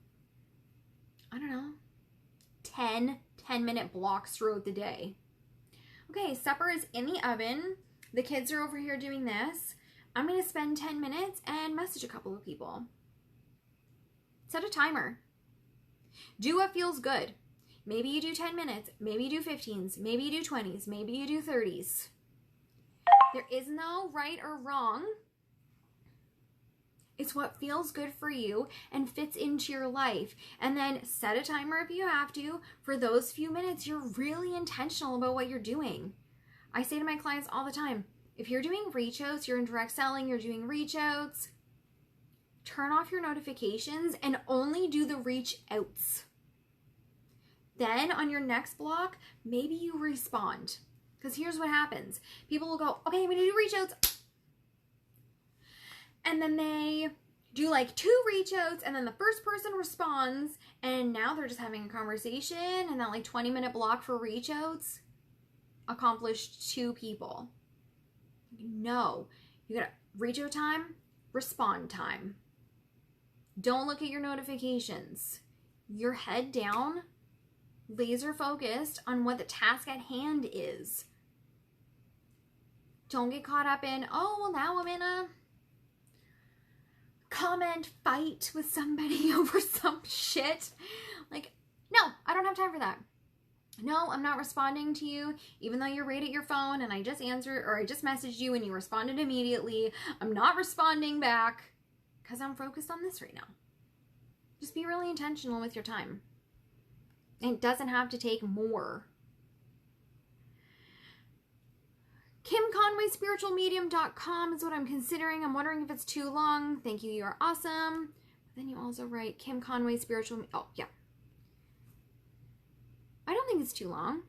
I don't know, 10-minute blocks throughout the day. Okay, supper is in the oven. The kids are over here doing this. I'm going to spend 10 minutes and message a couple of people. Set a timer. Do what feels good. Maybe you do 10 minutes. Maybe you do 15s. Maybe you do 20s. Maybe you do 30s. There is no right or wrong. It's what feels good for you and fits into your life. And then set a timer if you have to. For those few minutes, you're really intentional about what you're doing. I say to my clients all the time, if you're doing reach outs, you're in direct selling, you're doing reach outs, turn off your notifications and only do the reach outs. Then on your next block, maybe you respond. Because here's what happens. People will go, okay, I'm going to do reach outs. And then they do like 2 reach outs, and then the first person responds, and now they're just having a conversation, and that like 20-minute block for reach outs accomplished 2 people. No, you got reach out time, respond time. Don't look at your notifications. You're head down, laser focused on what the task at hand is. Don't get caught up in, oh, well, now I'm in a comment fight with somebody over some shit. Like, No, I don't have time for that. No, I'm not responding to you, even though you're right at your phone and I just answered, or I just messaged you and you responded immediately. I'm not responding back because I'm focused on this right now. Just be really intentional with your time. It doesn't have to take more. KimConwaySpiritualMedium.com is what I'm considering. I'm wondering if it's too long. Thank you. You are awesome. Then you also write Kim Conway Spiritual. Oh, yeah. I don't think it's too long.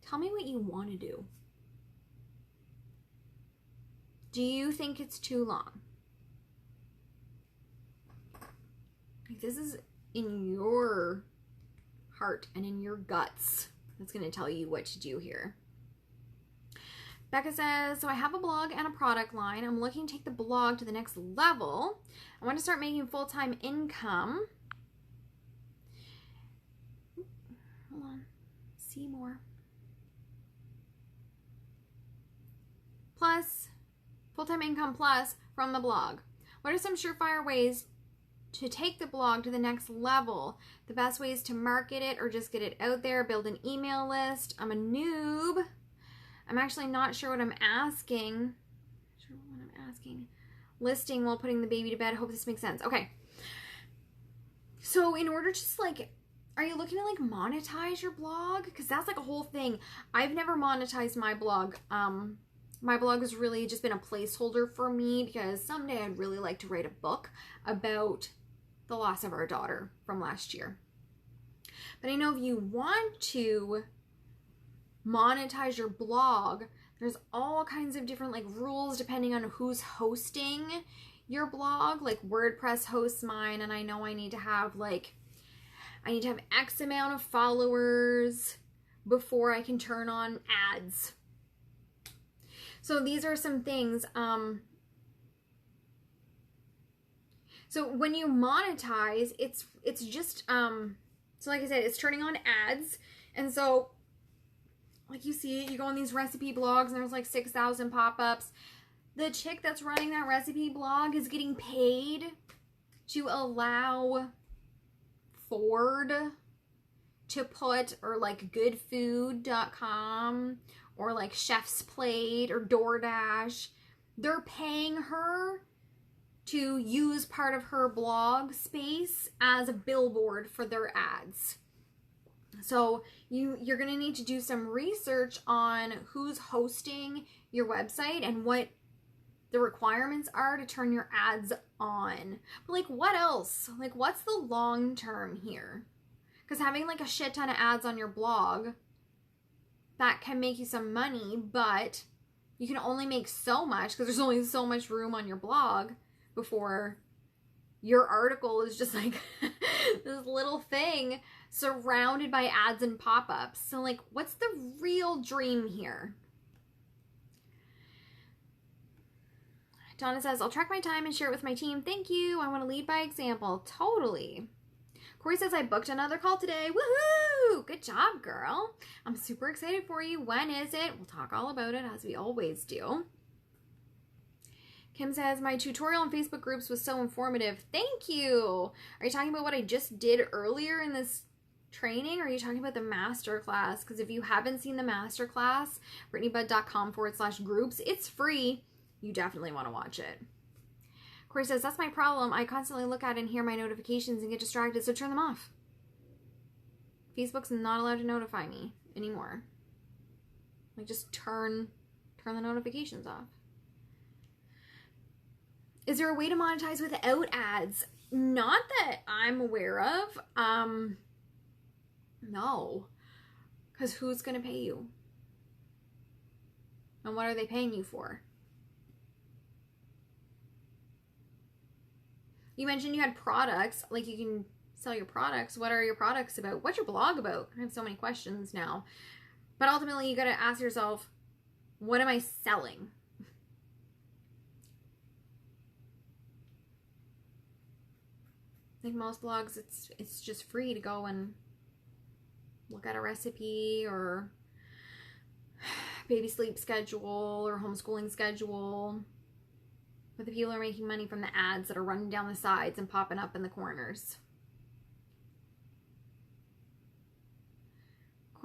Tell me what you want to do. Do you think it's too long? Like, this is in your heart and in your guts. That's going to tell you what to do here. Becca says, so I have a blog and a product line. I'm looking to take the blog to the next level. I want to start making full-time income. Hold on. See more. Plus, full-time income plus from the blog. What are some surefire ways to take the blog to the next level? The best ways to market it or just get it out there, build an email list. I'm a noob. I'm actually not sure what I'm asking. Listing while putting the baby to bed. I hope this makes sense. Okay. So in order to just like, are you looking to like monetize your blog? Because that's like a whole thing. I've never monetized my blog. My blog has really just been a placeholder for me because someday I'd really like to write a book about the loss of our daughter from last year. But I know if you want to monetize your blog, there's all kinds of different like rules depending on who's hosting your blog. Like WordPress hosts mine, and I know I need to have X amount of followers before I can turn on ads. So these are some things. So when you monetize, it's just, so like I said, it's turning on ads. And so like you see it, you go on these recipe blogs and there's like 6,000 pop-ups. The chick that's running that recipe blog is getting paid to allow Ford to put, or like goodfood.com or like Chef's Plate or DoorDash. They're paying her to use part of her blog space as a billboard for their ads. So you're going to need to do some research on who's hosting your website and what the requirements are to turn your ads on. But like, what else? Like, what's the long term here? Because having like a shit ton of ads on your blog, that can make you some money, but you can only make so much because there's only so much room on your blog before your article is just like this little thing surrounded by ads and pop-ups. So like, what's the real dream here? Donna says, I'll track my time and share it with my team. Thank you. I want to lead by example. Totally. Corey says, I booked another call today. Woohoo! Good job, girl. I'm super excited for you. When is it? We'll talk all about it as we always do. Kim says, my tutorial on Facebook groups was so informative. Thank you. Are you talking about what I just did earlier in this training, or are you talking about the masterclass? Because if you haven't seen the masterclass, BrittanyBudd.com/groups, it's free. You definitely want to watch it. Corey says, that's my problem. I constantly look at and hear my notifications and get distracted, so turn them off. Facebook's not allowed to notify me anymore. Like, just turn the notifications off. Is there a way to monetize without ads? Not that I'm aware of. No. Because who's going to pay you? And what are they paying you for? You mentioned you had products, like you can sell your products. What are your products about? What's your blog about? I have so many questions now. But ultimately, you got to ask yourself, what am I selling? Like most blogs, it's just free to go and look at a recipe or baby sleep schedule or homeschooling schedule. But the people are making money from the ads that are running down the sides and popping up in the corners.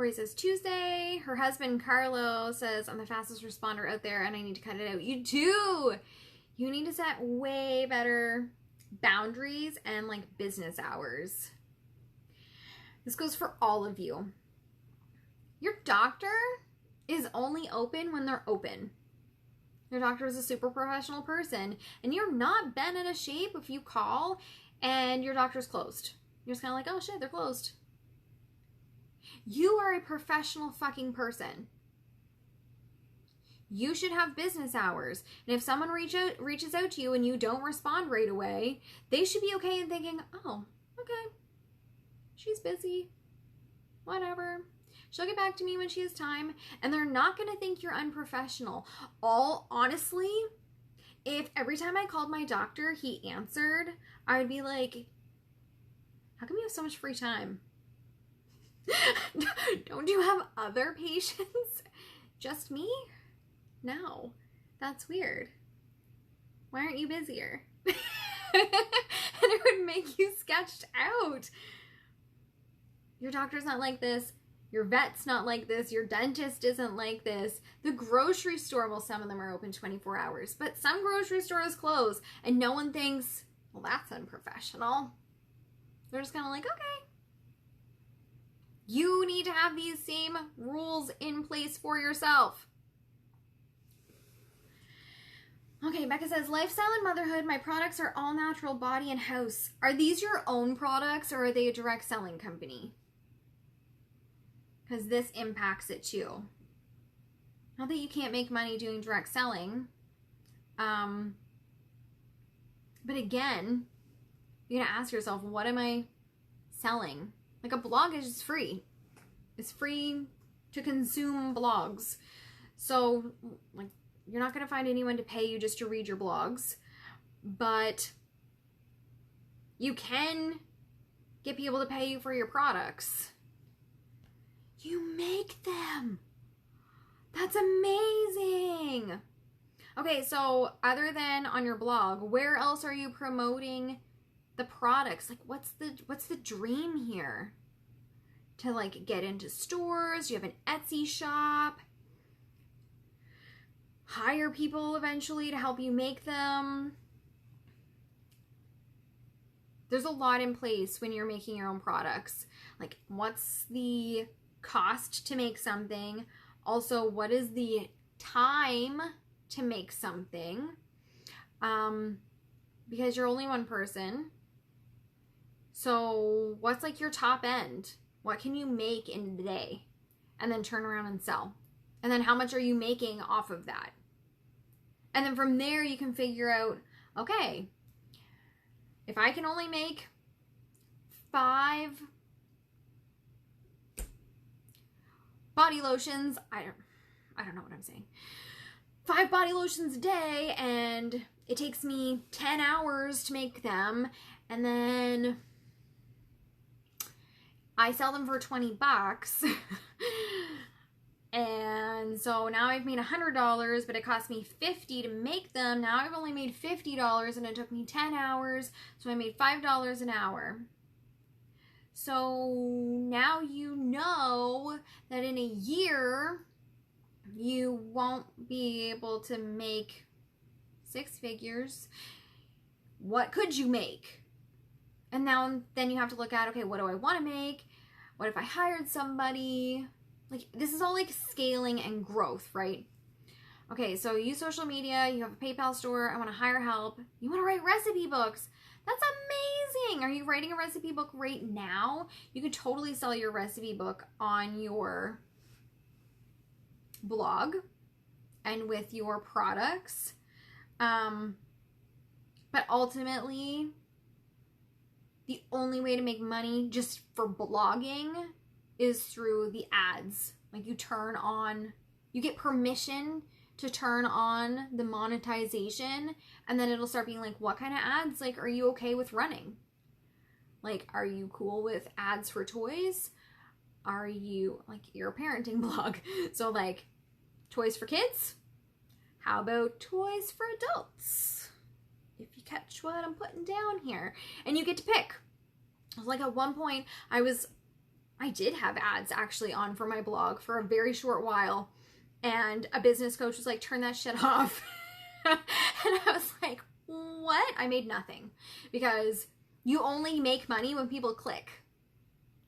Corey says Tuesday. Her husband Carlo says I'm the fastest responder out there and I need to cut it out. You do. You need to set way better boundaries and like business hours. This goes for all of you. Your doctor is only open when they're open. Your doctor is a super professional person, and you're not bent out of shape if you call and your doctor's closed. You're just kind of like, oh shit, they're closed. You are a professional fucking person. You should have business hours. And if someone reaches out to you and you don't respond right away, they should be okay in thinking, oh, okay, she's busy. Whatever. She'll get back to me when she has time. And they're not going to think you're unprofessional. Honestly, if every time I called my doctor, he answered, I would be like, how come you have so much free time? Don't you have other patients? Just me? No. That's weird. Why aren't you busier? And it would make you sketched out. Your doctor's not like this. Your vet's not like this. Your dentist isn't like this. The grocery store, well, some of them are open 24 hours, but some grocery stores close and no one thinks, well, that's unprofessional. They're just kind of like, okay. You need to have these same rules in place for yourself. Okay, Becca says, lifestyle and motherhood, my products are all natural, body and house. Are these your own products or are they a direct selling company? Because this impacts it too. Not that you can't make money doing direct selling. But again, you're going to ask yourself, what am I selling? Like a blog is just free. It's free to consume blogs. So like you're not going to find anyone to pay you just to read your blogs. But you can get people to pay you for your products. You make them. That's amazing. Okay, so other than on your blog, where else are you promoting the products? Like what's the dream here? To like get into stores, you have an Etsy shop, hire people eventually to help you make them. There's a lot in place when you're making your own products. Like what's the cost to make something? Also, what is the time to make something? Because you're only one person. So what's like your top end? What can you make in the day and then turn around and sell? And then how much are you making off of that? And then from there you can figure out, okay, if I can only make 5 body lotions, I don't know what I'm saying. 5 body lotions a day and it takes me 10 hours to make them, and then I sell them for $20. And so now I've made $100, but it cost me $50 to make them. Now I've only made $50 and it took me 10 hours. So I made $5 an hour. So now you know that in a year, you won't be able to make 6 figures. What could you make? And now then you have to look at, okay, what do I want to make? What if I hired somebody? Like, this is all like scaling and growth, right? Okay, so you use social media, you have a PayPal store, I want to hire help. You want to write recipe books. That's amazing. Are you writing a recipe book right now? You could totally sell your recipe book on your blog and with your products. But ultimately, the only way to make money just for blogging is through the ads. Like you get permission to turn on the monetization, and then it'll start being like, what kind of ads like are you okay with running? Like, are you cool with ads for toys? Are you, like, you're a parenting blog, so like toys for kids? How about toys for adults? If you catch what I'm putting down here. And you get to pick. Like at one point I was I did have ads actually on for my blog for a very short while. And a business coach was like, turn that shit off. And I was like, what? I made nothing, because you only make money when people click.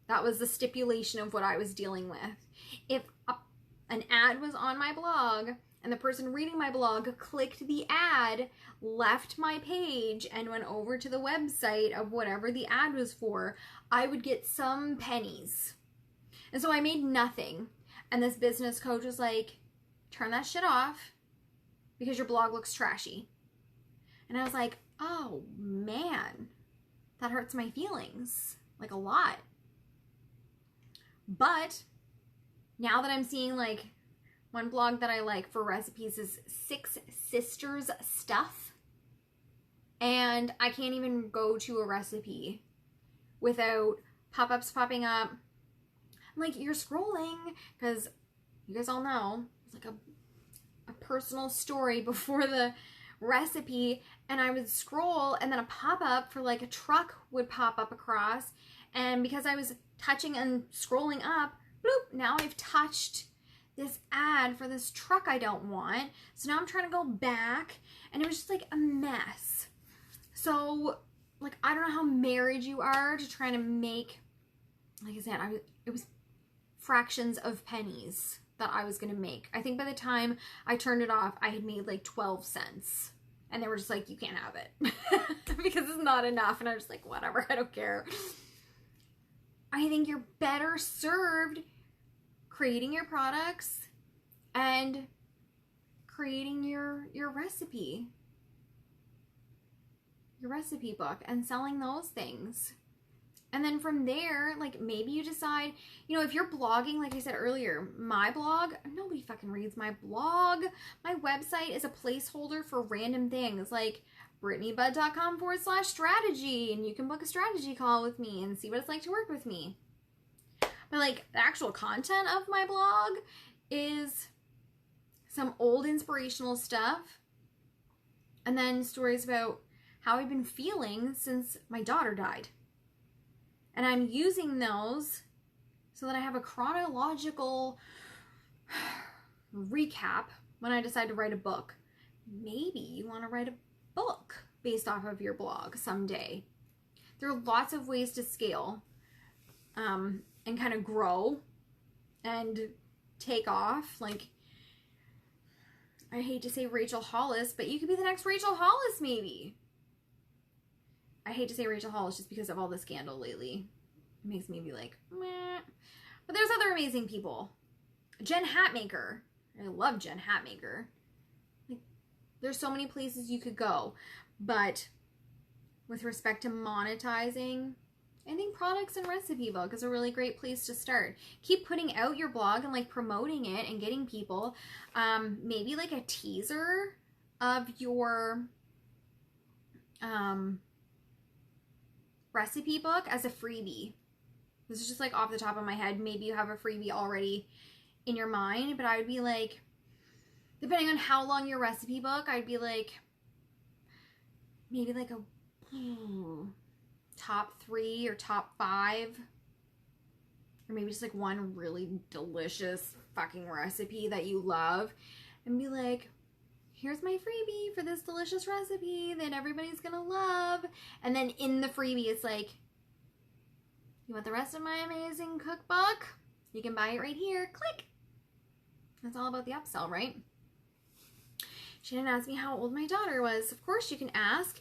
That was the stipulation of what I was dealing with. If an ad was on my blog and the person reading my blog clicked the ad, left my page, and went over to the website of whatever the ad was for, I would get some pennies. And so I made nothing. And this business coach was like, turn that shit off because your blog looks trashy. And I was like, oh man, that hurts my feelings, like a lot. But now that I'm seeing, like, one blog that I like for recipes is Six Sisters Stuff. And I can't even go to a recipe without pop-ups popping up. I'm like, you're scrolling, because you guys all know it's like a personal story before the recipe, and I would scroll and then a pop-up for like a truck would pop up across, and because I was touching and scrolling up, bloop, now I've touched this ad for this truck I don't want. So now I'm trying to go back, and it was just like a mess. So, like, I don't know how married you are to trying to make, like I said, it was fractions of pennies that I was going to make. I think by the time I turned it off, I had made like 12 cents. And they were just like, you can't have it because it's not enough. And I was like, whatever, I don't care. I think you're better served creating your products and creating your recipe book and selling those things. And then from there, like, maybe you decide, you know, if you're blogging, like I said earlier, my blog, nobody fucking reads my blog. My website is a placeholder for random things like BrittanyBudd.com/strategy, and you can book a strategy call with me and see what it's like to work with me. But, like, the actual content of my blog is some old inspirational stuff, and then stories about how I've been feeling since my daughter died. And I'm using those so that I have a chronological recap when I decide to write a book. Maybe you want to write a book based off of your blog someday. There are lots of ways to scale and kind of grow and take off. Like, I hate to say Rachel Hollis, but you could be the next Rachel Hollis, maybe. I hate to say Rachel Hollis just because of all the scandal lately. It makes me be like, meh. But there's other amazing people. Jen Hatmaker. I love Jen Hatmaker. Like, there's so many places you could go. But with respect to monetizing, I think products and recipe book is a really great place to start. Keep putting out your blog and, like, promoting it and getting people. Maybe like a teaser of your recipe book as a freebie. This is just like off the top of my head. Maybe you have a freebie already in your mind, but I would be like, depending on how long your recipe book, I'd be like, maybe like a top 3 or top 5, or maybe just like one really delicious fucking recipe that you love, and be like, here's my freebie for this delicious recipe that everybody's gonna love. And then in the freebie, it's like, you want the rest of my amazing cookbook? You can buy it right here. Click. That's all about the upsell, right? She didn't ask me how old my daughter was. Of course you can ask.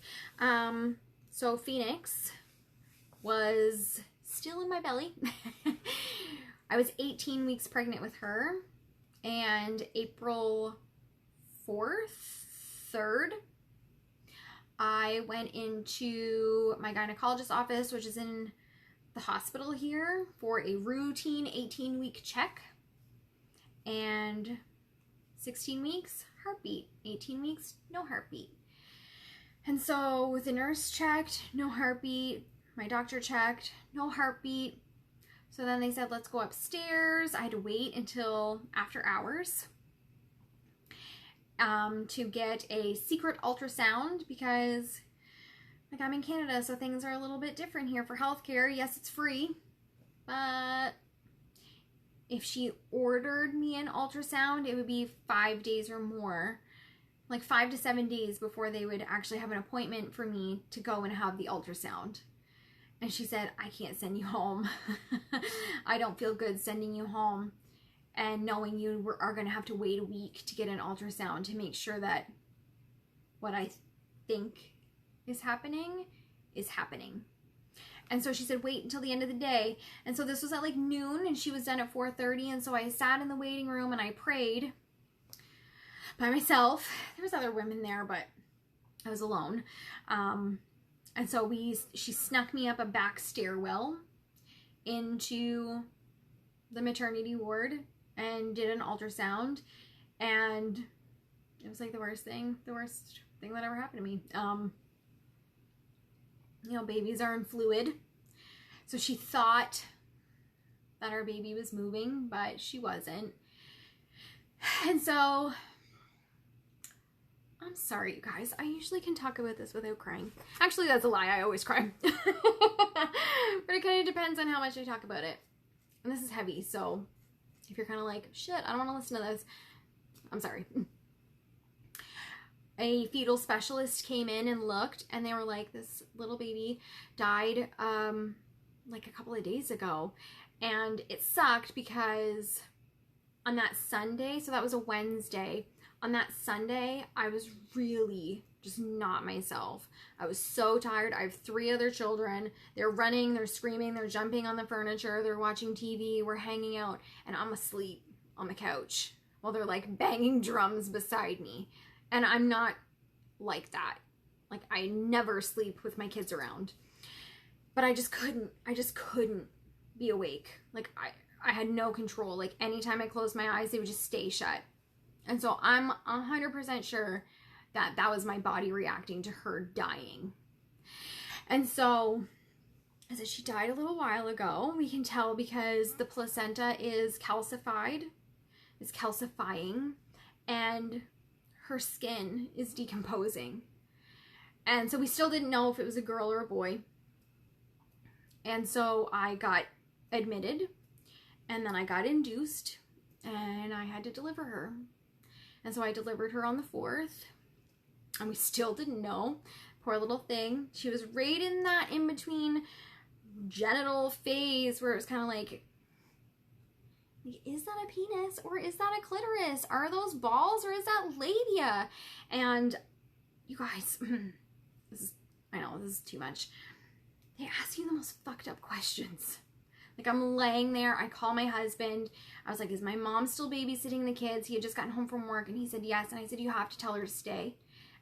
So Phoenix was still in my belly. I was 18 weeks pregnant with her, and April 3rd, I went into my gynecologist's office, which is in the hospital here, for a routine 18-week check. And 16 weeks, heartbeat. 18 weeks, no heartbeat. And so the nurse checked, no heartbeat. My doctor checked, no heartbeat. So then they said, let's go upstairs. I had to wait until after hours to get a secret ultrasound, because, like, I'm in Canada, so things are a little bit different here for healthcare. Yes, it's free, but if she ordered me an ultrasound, it would be 5 days or more, like 5 to 7 days before they would actually have an appointment for me to go and have the ultrasound. And she said, I can't send you home. I don't feel good sending you home and knowing you are going to have to wait a week to get an ultrasound to make sure that what I think is happening is happening. And so she said, wait until the end of the day. And so this was at like noon, and she was done at 4:30. And so I sat in the waiting room and I prayed by myself. There was other women there, but I was alone. And so she snuck me up a back stairwell into the maternity ward and did an ultrasound. And it was like the worst thing that ever happened to me. You know, babies are in fluid. So she thought that our baby was moving, but she wasn't. And so, I'm sorry, you guys. I usually can talk about this without crying. Actually, that's a lie. I always cry. But it kind of depends on how much I talk about it. And this is heavy, so if you're kind of like, shit, I don't want to listen to this, I'm sorry. A fetal specialist came in and looked, and they were like, this little baby died like a couple of days ago. And it sucked because on that Sunday, so that was a Wednesday, on that Sunday, I was really just not myself. I was so tired. I have 3 other children. They're running, they're screaming, they're jumping on the furniture, they're watching TV, we're hanging out, and I'm asleep on the couch while they're like banging drums beside me. And I'm not like that. Like, I never sleep with my kids around. But I just couldn't be awake. Like, I had no control. Like, anytime I closed my eyes, they would just stay shut. And so I'm 100% sure that that was my body reacting to her dying. And so, I said, she died a little while ago. We can tell because the placenta is calcified. It's calcifying. And her skin is decomposing. And so we still didn't know if it was a girl or a boy. And so I got admitted, and then I got induced, and I had to deliver her. And so I delivered her on the 4th, and we still didn't know. Poor little thing. She was right in that in-between genital phase where it was kind of like, is that a penis or is that a clitoris? Are those balls or is that labia? And you guys, I know this is too much. They ask you the most fucked up questions. Like, I'm laying there, I call my husband. I was like, is my mom still babysitting the kids? He had just gotten home from work, and he said yes. And I said, you have to tell her to stay,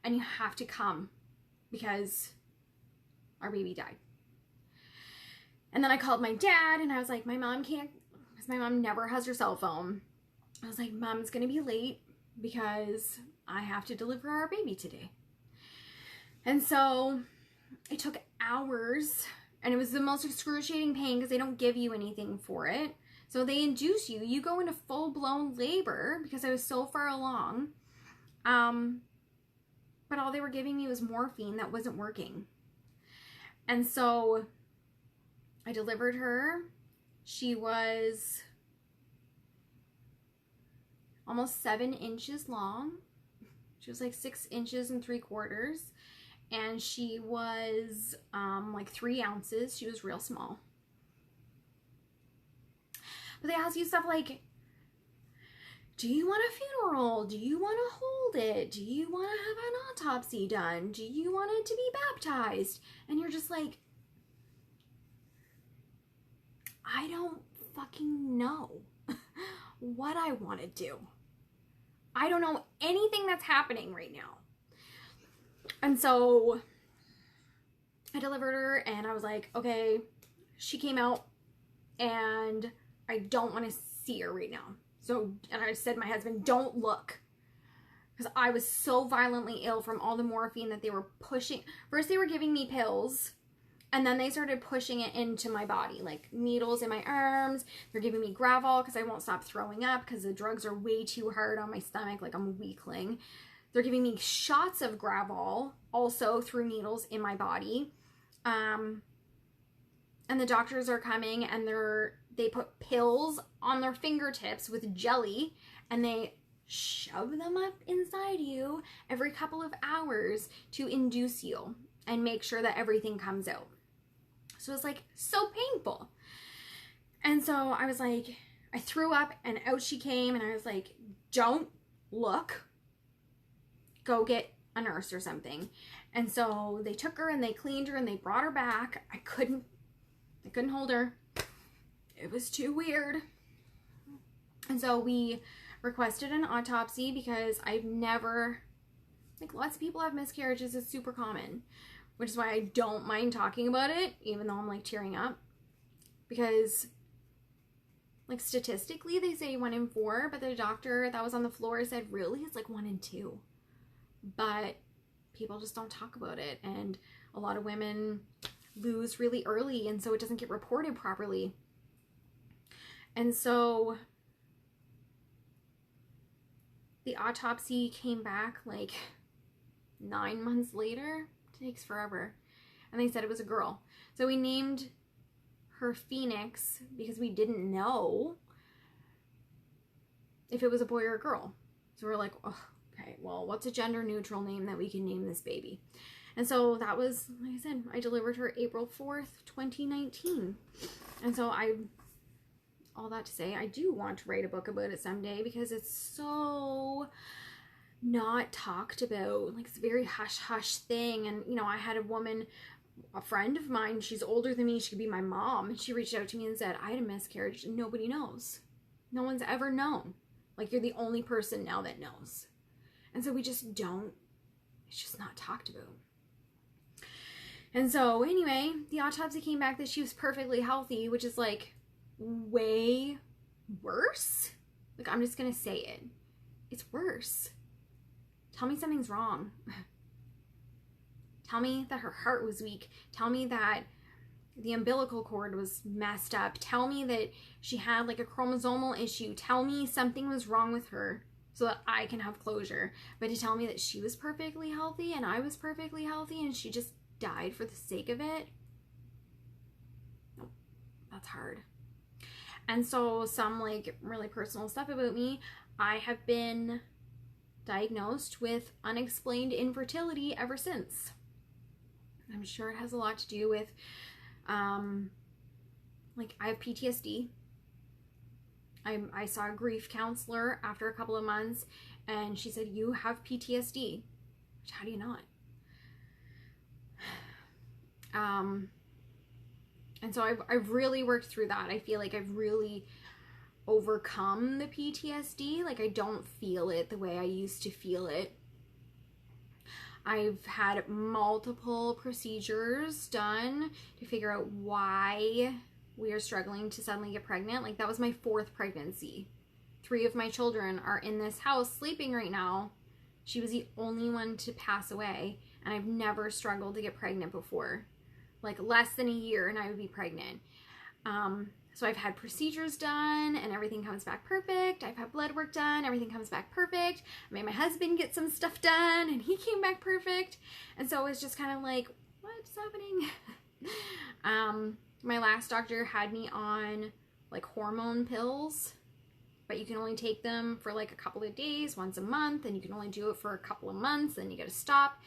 and you have to come because our baby died. And then I called my dad, and I was like, my mom can't, because my mom never has her cell phone. I was like, Mom's gonna be late because I have to deliver our baby today. And so it took hours, and it was the most excruciating pain because they don't give you anything for it. So they induce you. You go into full-blown labor because I was so far along. But all they were giving me was morphine that wasn't working. And so I delivered her. She was almost 7 inches long. She was like 6 inches and 3/4. And she was like 3 ounces. She was real small. But they ask you stuff like, do you want a funeral? Do you want to hold it? Do you want to have an autopsy done? Do you want it to be baptized? And you're just like, I don't fucking know what I want to do. I don't know anything that's happening right now. And so I delivered her, and I was like, okay, she came out, and I don't want to see her right now. So, and I said to my husband, don't look. Because I was so violently ill from all the morphine that they were pushing. First they were giving me pills, and then they started pushing it into my body, like needles in my arms. They're giving me Gravol because I won't stop throwing up because the drugs are way too hard on my stomach, like I'm a weakling. They're giving me shots of Gravol also through needles in my body. And the doctors are coming, and they put pills on their fingertips with jelly, and they shove them up inside you every couple of hours to induce you and make sure that everything comes out. So it's like so painful. And so I was like, I threw up and out she came, and I was like, don't look, go get a nurse or something. And so they took her and they cleaned her and they brought her back. I couldn't hold her. It was too weird. And so we requested an autopsy because I've never, like, lots of people have miscarriages. It's super common, which is why I don't mind talking about it, even though I'm like tearing up, because like statistically they say 1 in 4, but the doctor that was on the floor said really it's like 1 in 2. But people just don't talk about it, and a lot of women lose really early, and so it doesn't get reported properly. And so the autopsy came back like 9 months later. It takes forever. And they said it was a girl. So we named her Phoenix because we didn't know if it was a boy or a girl. So we're like, oh, okay, well, what's a gender neutral name that we can name this baby? And so that was, like I said, I delivered her April 4th, 2019. And so all that to say, I do want to write a book about it someday because it's so not talked about. Like, it's a very hush-hush thing. And, you know, I had a friend of mine, she's older than me, she could be my mom, and she reached out to me and said, I had a miscarriage and nobody knows. No one's ever known. Like, you're the only person now that knows. And so we just don't, it's just not talked about. And so anyway, the autopsy came back that she was perfectly healthy, which is like way worse. Like, I'm just gonna say it. It's worse. Tell me something's wrong. Tell me that her heart was weak. Tell me that the umbilical cord was messed up. Tell me that she had like a chromosomal issue. Tell me something was wrong with her so that I can have closure. But to tell me that she was perfectly healthy and I was perfectly healthy and she just died for the sake of it, no, that's hard. And so some like really personal stuff about me, I have been diagnosed with unexplained infertility ever since. I'm sure it has a lot to do with, like, I have PTSD. I saw a grief counselor after a couple of months, and she said, you have PTSD. Which, how do you not? And so I've really worked through that. I feel like I've really overcome the PTSD. Like, I don't feel it the way I used to feel it. I've had multiple procedures done to figure out why we are struggling to suddenly get pregnant. Like, that was my 4th pregnancy. 3 of my children are in this house sleeping right now. She was the only one to pass away, and I've never struggled to get pregnant before. Like, less than a year and I would be pregnant. So I've had procedures done and everything comes back perfect. I've had blood work done, everything comes back perfect. I made my husband get some stuff done and he came back perfect. And so it's just kind of like, what's happening? My last doctor had me on like hormone pills, but you can only take them for like a couple of days, once a month, and you can only do it for a couple of months, then you gotta stop,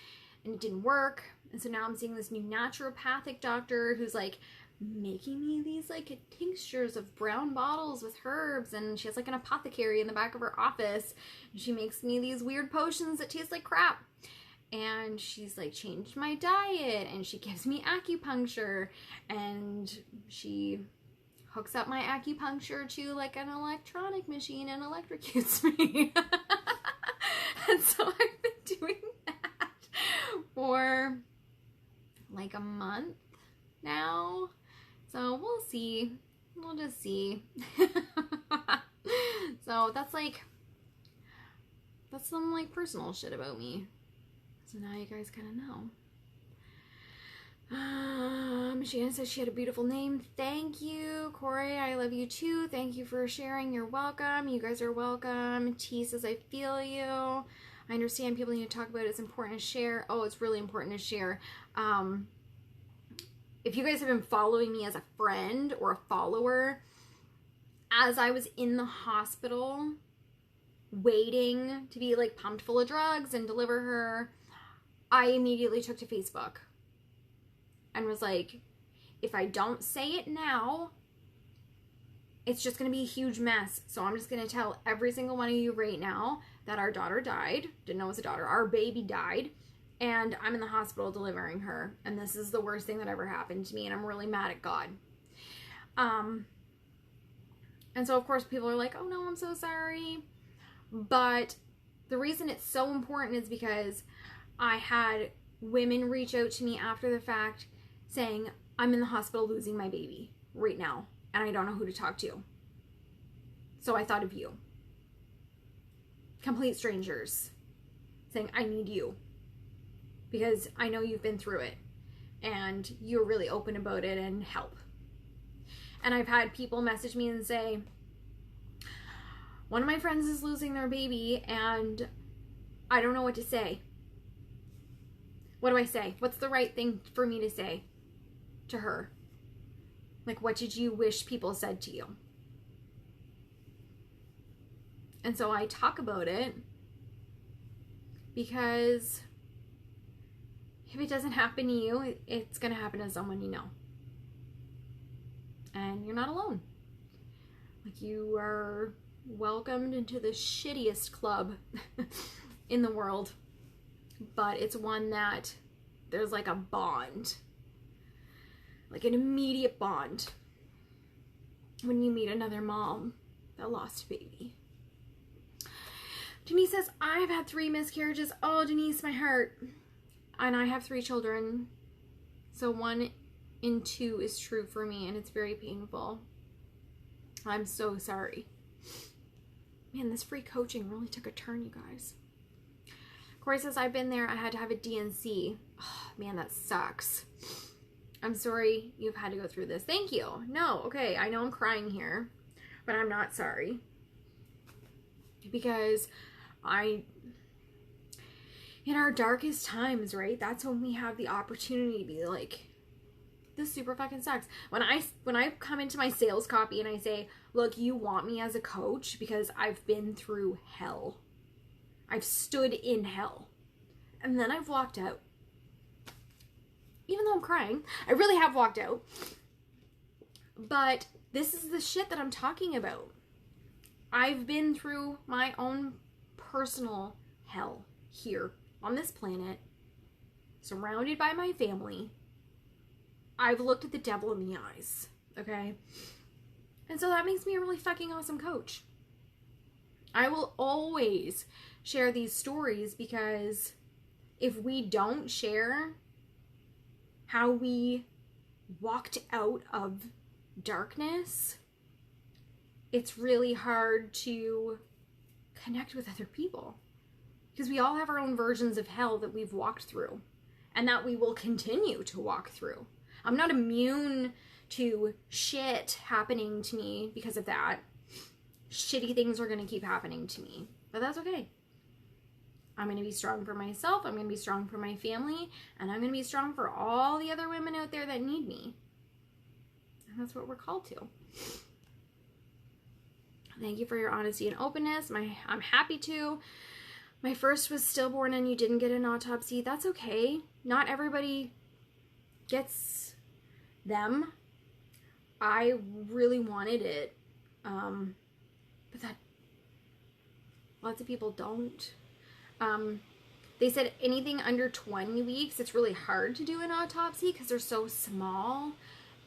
and it didn't work. And so now I'm seeing this new naturopathic doctor who's like making me these like tinctures of brown bottles with herbs, and she has like an apothecary in the back of her office, and she makes me these weird potions that taste like crap. And she's like changed my diet, and she gives me acupuncture, and she hooks up my acupuncture to like an electronic machine and electrocutes me. And so I've been doing that for like a month now. So we'll see. We'll just see. So that's some like personal shit about me. So now you guys kind of know. Shannon says she had a beautiful name. Thank you. Corey, I love you too. Thank you for sharing. You're welcome. You guys are welcome. T says, I feel you. I understand people need to talk about it. It's important to share. Oh, it's really important to share. If you guys have been following me as a friend or a follower, as I was in the hospital waiting to be like pumped full of drugs and deliver her, I immediately took to Facebook and was like, if I don't say it now, it's just going to be a huge mess. So I'm just going to tell every single one of you right now that our daughter died. Didn't know it was a daughter. Our baby died. And I'm in the hospital delivering her. And this is the worst thing that ever happened to me. And I'm really mad at God. And so, of course, people are like, oh, no, I'm so sorry. But the reason it's so important is because I had women reach out to me after the fact saying, I'm in the hospital losing my baby right now. And I don't know who to talk to. So I thought of you. Complete strangers saying, I need you. Because I know you've been through it. And you're really open about it and help. And I've had people message me and say, one of my friends is losing their baby and I don't know what to say. What do I say? What's the right thing for me to say to her? Like, what did you wish people said to you? And so I talk about it because if it doesn't happen to you, it's going to happen to someone you know. And you're not alone. Like, you are welcomed into the shittiest club in the world. But it's one that there's like a bond. Like an immediate bond. When you meet another mom that lost a baby. Denise says, I've had 3 miscarriages. Oh, Denise, my heart. And I have 3 children. So 1 in 2 is true for me, and it's very painful. I'm so sorry. Man, this free coaching really took a turn, you guys. Corey says, I've been there. I had to have a DNC. Oh, man, that sucks. I'm sorry you've had to go through this. Thank you. No, okay, I know I'm crying here, but I'm not sorry. Because in our darkest times, right, that's when we have the opportunity to be like, this super fucking sucks. When I come into my sales copy and I say, look, you want me as a coach because I've been through hell. I've stood in hell. And then I've walked out. Even though I'm crying, I really have walked out. But this is the shit that I'm talking about. I've been through my own personal hell here on this planet, surrounded by my family. I've looked at the devil in the eyes, okay? And so that makes me a really fucking awesome coach. I will always share these stories because if we don't share how we walked out of darkness, it's really hard to connect with other people. Because we all have our own versions of hell that we've walked through and that we will continue to walk through. I'm not immune to shit happening to me because of that. Shitty things are going to keep happening to me, but that's okay. I'm going to be strong for myself. I'm going to be strong for my family, and I'm going to be strong for all the other women out there that need me. And that's what we're called to. Thank you for your honesty and openness. I'm happy to. My first was stillborn and you didn't get an autopsy. That's okay. Not everybody gets them. I really wanted it. But that lots of people don't. They said anything under 20 weeks, it's really hard to do an autopsy because they're so small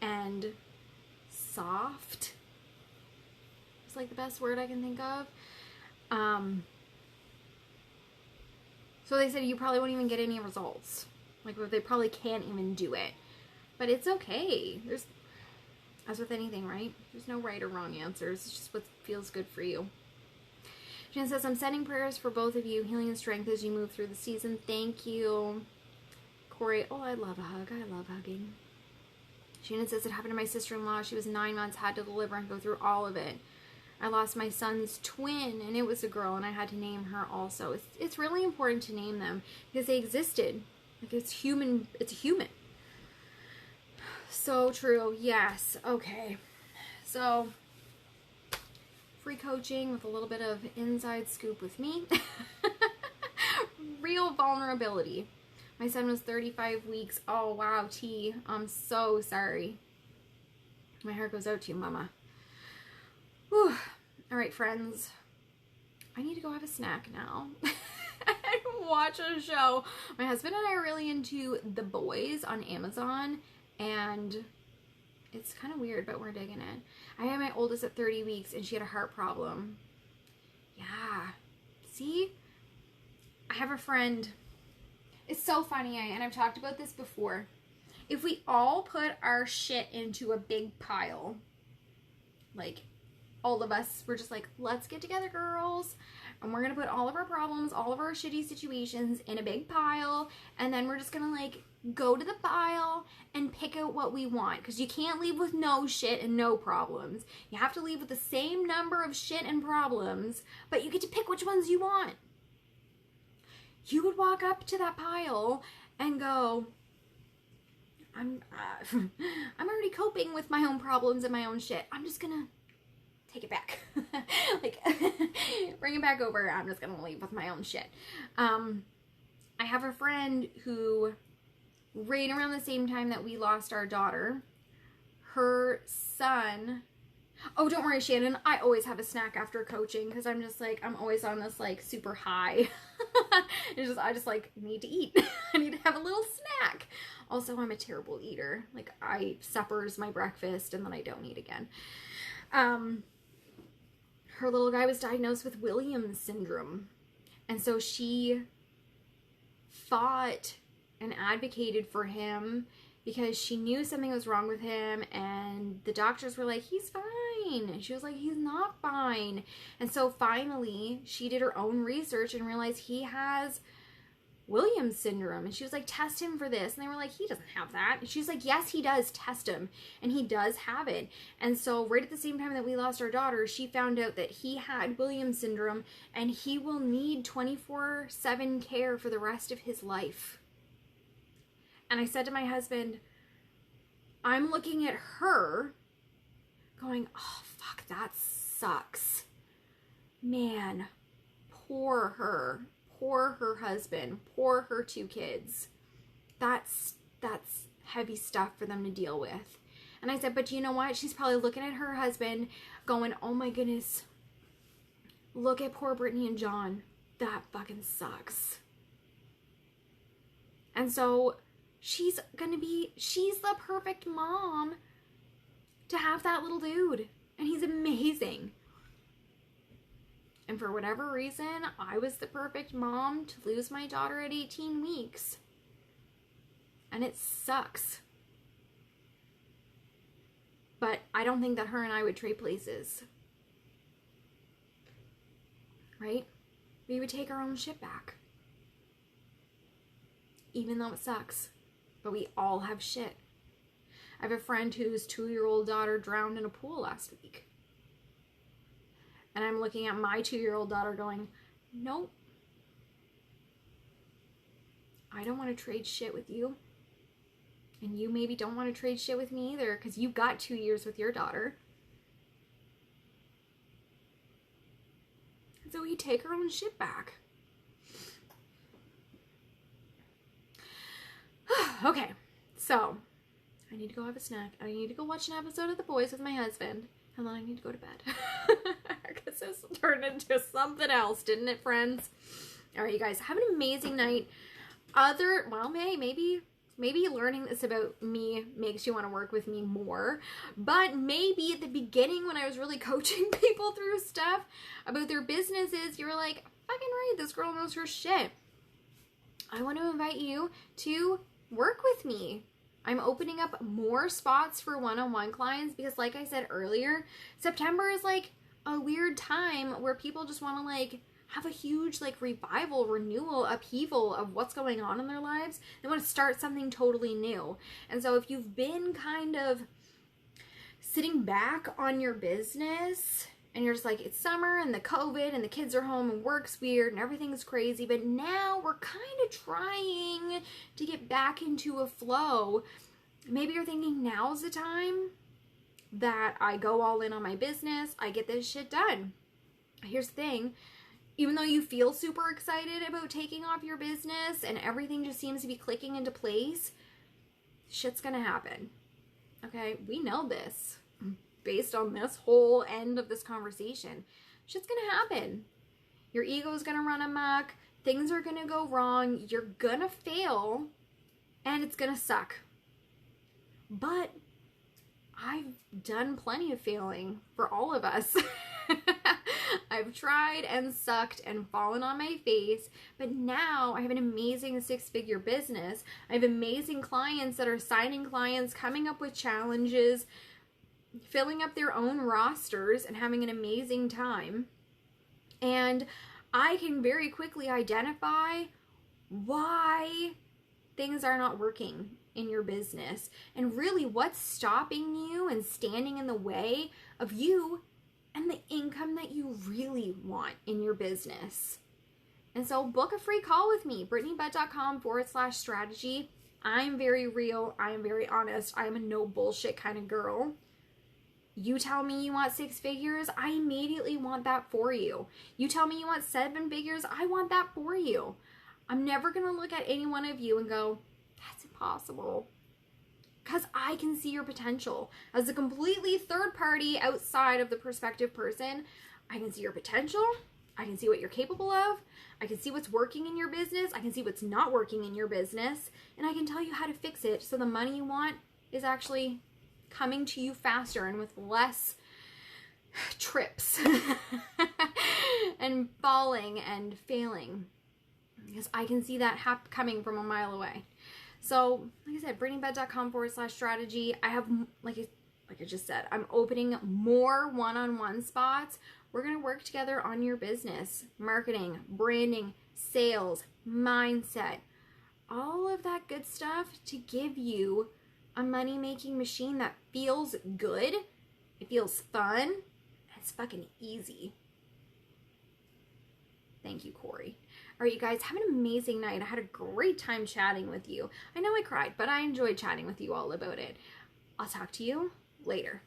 and soft. It's like the best word I can think of. So they said you probably won't even get any results. Like, they probably can't even do it. But it's okay. There's, as with anything, right? There's no right or wrong answers. It's just what feels good for you. Jan says, I'm sending prayers for both of you. Healing and strength as you move through the season. Thank you. Corey, oh, I love a hug. I love hugging. Shannon says, it happened to my sister-in-law. She was 9 months, had to deliver and go through all of it. I lost my son's twin, and it was a girl, and I had to name her also. It's really important to name them because they existed. Like, it's human. It's a human. So true. Yes. Okay. So free coaching with a little bit of inside scoop with me. Real vulnerability. My son was 35 weeks. Oh, wow, T. I'm so sorry. My heart goes out to you, Mama. Whew. All right, friends. I need to go have a snack now. And watch a show. My husband and I are really into The Boys on Amazon, and it's kind of weird, but we're digging it. I had my oldest at 30 weeks, and she had a heart problem. Yeah. See? I have a friend. It's so funny, and I've talked about this before. If we all put our shit into a big pile, like all of us, we're just like, let's get together, girls, and we're gonna put all of our problems, all of our shitty situations in a big pile, and then we're just gonna like go to the pile and pick out what we want, because you can't leave with no shit and no problems. You have to leave with the same number of shit and problems, but you get to pick which ones you want. You would walk up to that pile and go, I'm already coping with my own problems and my own shit. I'm just gonna take it back. Like, bring it back over. I'm just gonna leave with my own shit. I have a friend who, right around the same time that we lost our daughter, her son... Oh, don't worry, Shannon. I always have a snack after coaching because I'm just like, I'm always on this like super high. I just like need to eat. I need to have a little snack. Also, I'm a terrible eater. Like, supper's my breakfast and then I don't eat again. Her little guy was diagnosed with Williams syndrome. And so she fought and advocated for him because she knew something was wrong with him, and the doctors were like, he's fine. And she was like, he's not fine. And so finally, she did her own research and realized he has Williams syndrome. And she was like, test him for this. And they were like, he doesn't have that. And she was like, yes, he does. Test him. And he does have it. And so right at the same time that we lost our daughter, she found out that he had Williams syndrome, and he will need 24/7 care for the rest of his life. And I said to my husband, I'm looking at her going, oh, fuck, that sucks. Man, poor her. Poor her husband. Poor her 2 kids. That's heavy stuff for them to deal with. And I said, but you know what? She's probably looking at her husband going, oh my goodness, look at poor Brittany and John. That fucking sucks. And so she's the perfect mom to have that little dude. And he's amazing. And for whatever reason, I was the perfect mom to lose my daughter at 18 weeks. And it sucks. But I don't think that her and I would trade places. Right? We would take our own shit back. Even though it sucks. But we all have shit. I have a friend whose 2-year-old daughter drowned in a pool last week. And I'm looking at my 2-year-old daughter going, nope. I don't want to trade shit with you. And you maybe don't want to trade shit with me either, because you've got 2 years with your daughter. And so we take our own shit back. Okay, so I need to go have a snack. I need to go watch an episode of The Boys with my husband. And then I need to go to bed. Because this turned into something else, didn't it, friends? All right, you guys, have an amazing night. Maybe learning this about me makes you want to work with me more. But maybe at the beginning when I was really coaching people through stuff about their businesses, you were like, fucking right, this girl knows her shit. I want to invite you to work with me. I'm opening up more spots for one-on-one clients because, like I said earlier, September is like a weird time where people just want to like have a huge like revival, renewal, upheaval of what's going on in their lives. They want to start something totally new. And so if you've been kind of sitting back on your business and you're just like, it's summer and the COVID and the kids are home and work's weird and everything's crazy, but now we're kind of trying to get back into a flow. Maybe you're thinking now's the time that I go all in on my business, I get this shit done. Here's the thing. Even though you feel super excited about taking off your business and everything just seems to be clicking into place, shit's gonna happen. Okay? We know this based on this whole end of this conversation. Shit's gonna happen. Your ego's gonna run amok. Things are gonna go wrong. You're gonna fail. And it's gonna suck. But I've done plenty of failing for all of us. I've tried and sucked and fallen on my face, but now I have an amazing 6-figure business. I have amazing clients that are signing clients, coming up with challenges, filling up their own rosters and having an amazing time. And I can very quickly identify why things are not working in your business and really what's stopping you and standing in the way of you and the income that you really want in your business. And so book a free call with me, brittanybutt.com/strategy. I'm very real. I am very honest. I am a no bullshit kind of girl. You tell me you want 6 figures, I immediately want that for you. You tell me you want 7 figures, I want that for you. I'm never going to look at any one of you and go, that's impossible. Because I can see your potential. As a completely third party outside of the prospective person, I can see your potential. I can see what you're capable of. I can see what's working in your business. I can see what's not working in your business. And I can tell you how to fix it so the money you want is actually coming to you faster and with less trips and falling and failing. Because I can see that coming from a mile away. So, like I said, brittanybutt.com/strategy. I have, like I just said, I'm opening more one-on-one spots. We're going to work together on your business, marketing, branding, sales, mindset, all of that good stuff to give you a money-making machine that feels good, it feels fun, and it's fucking easy. Thank you, Corey. All right, you guys, have an amazing night. I had a great time chatting with you. I know I cried, but I enjoyed chatting with you all about it. I'll talk to you later.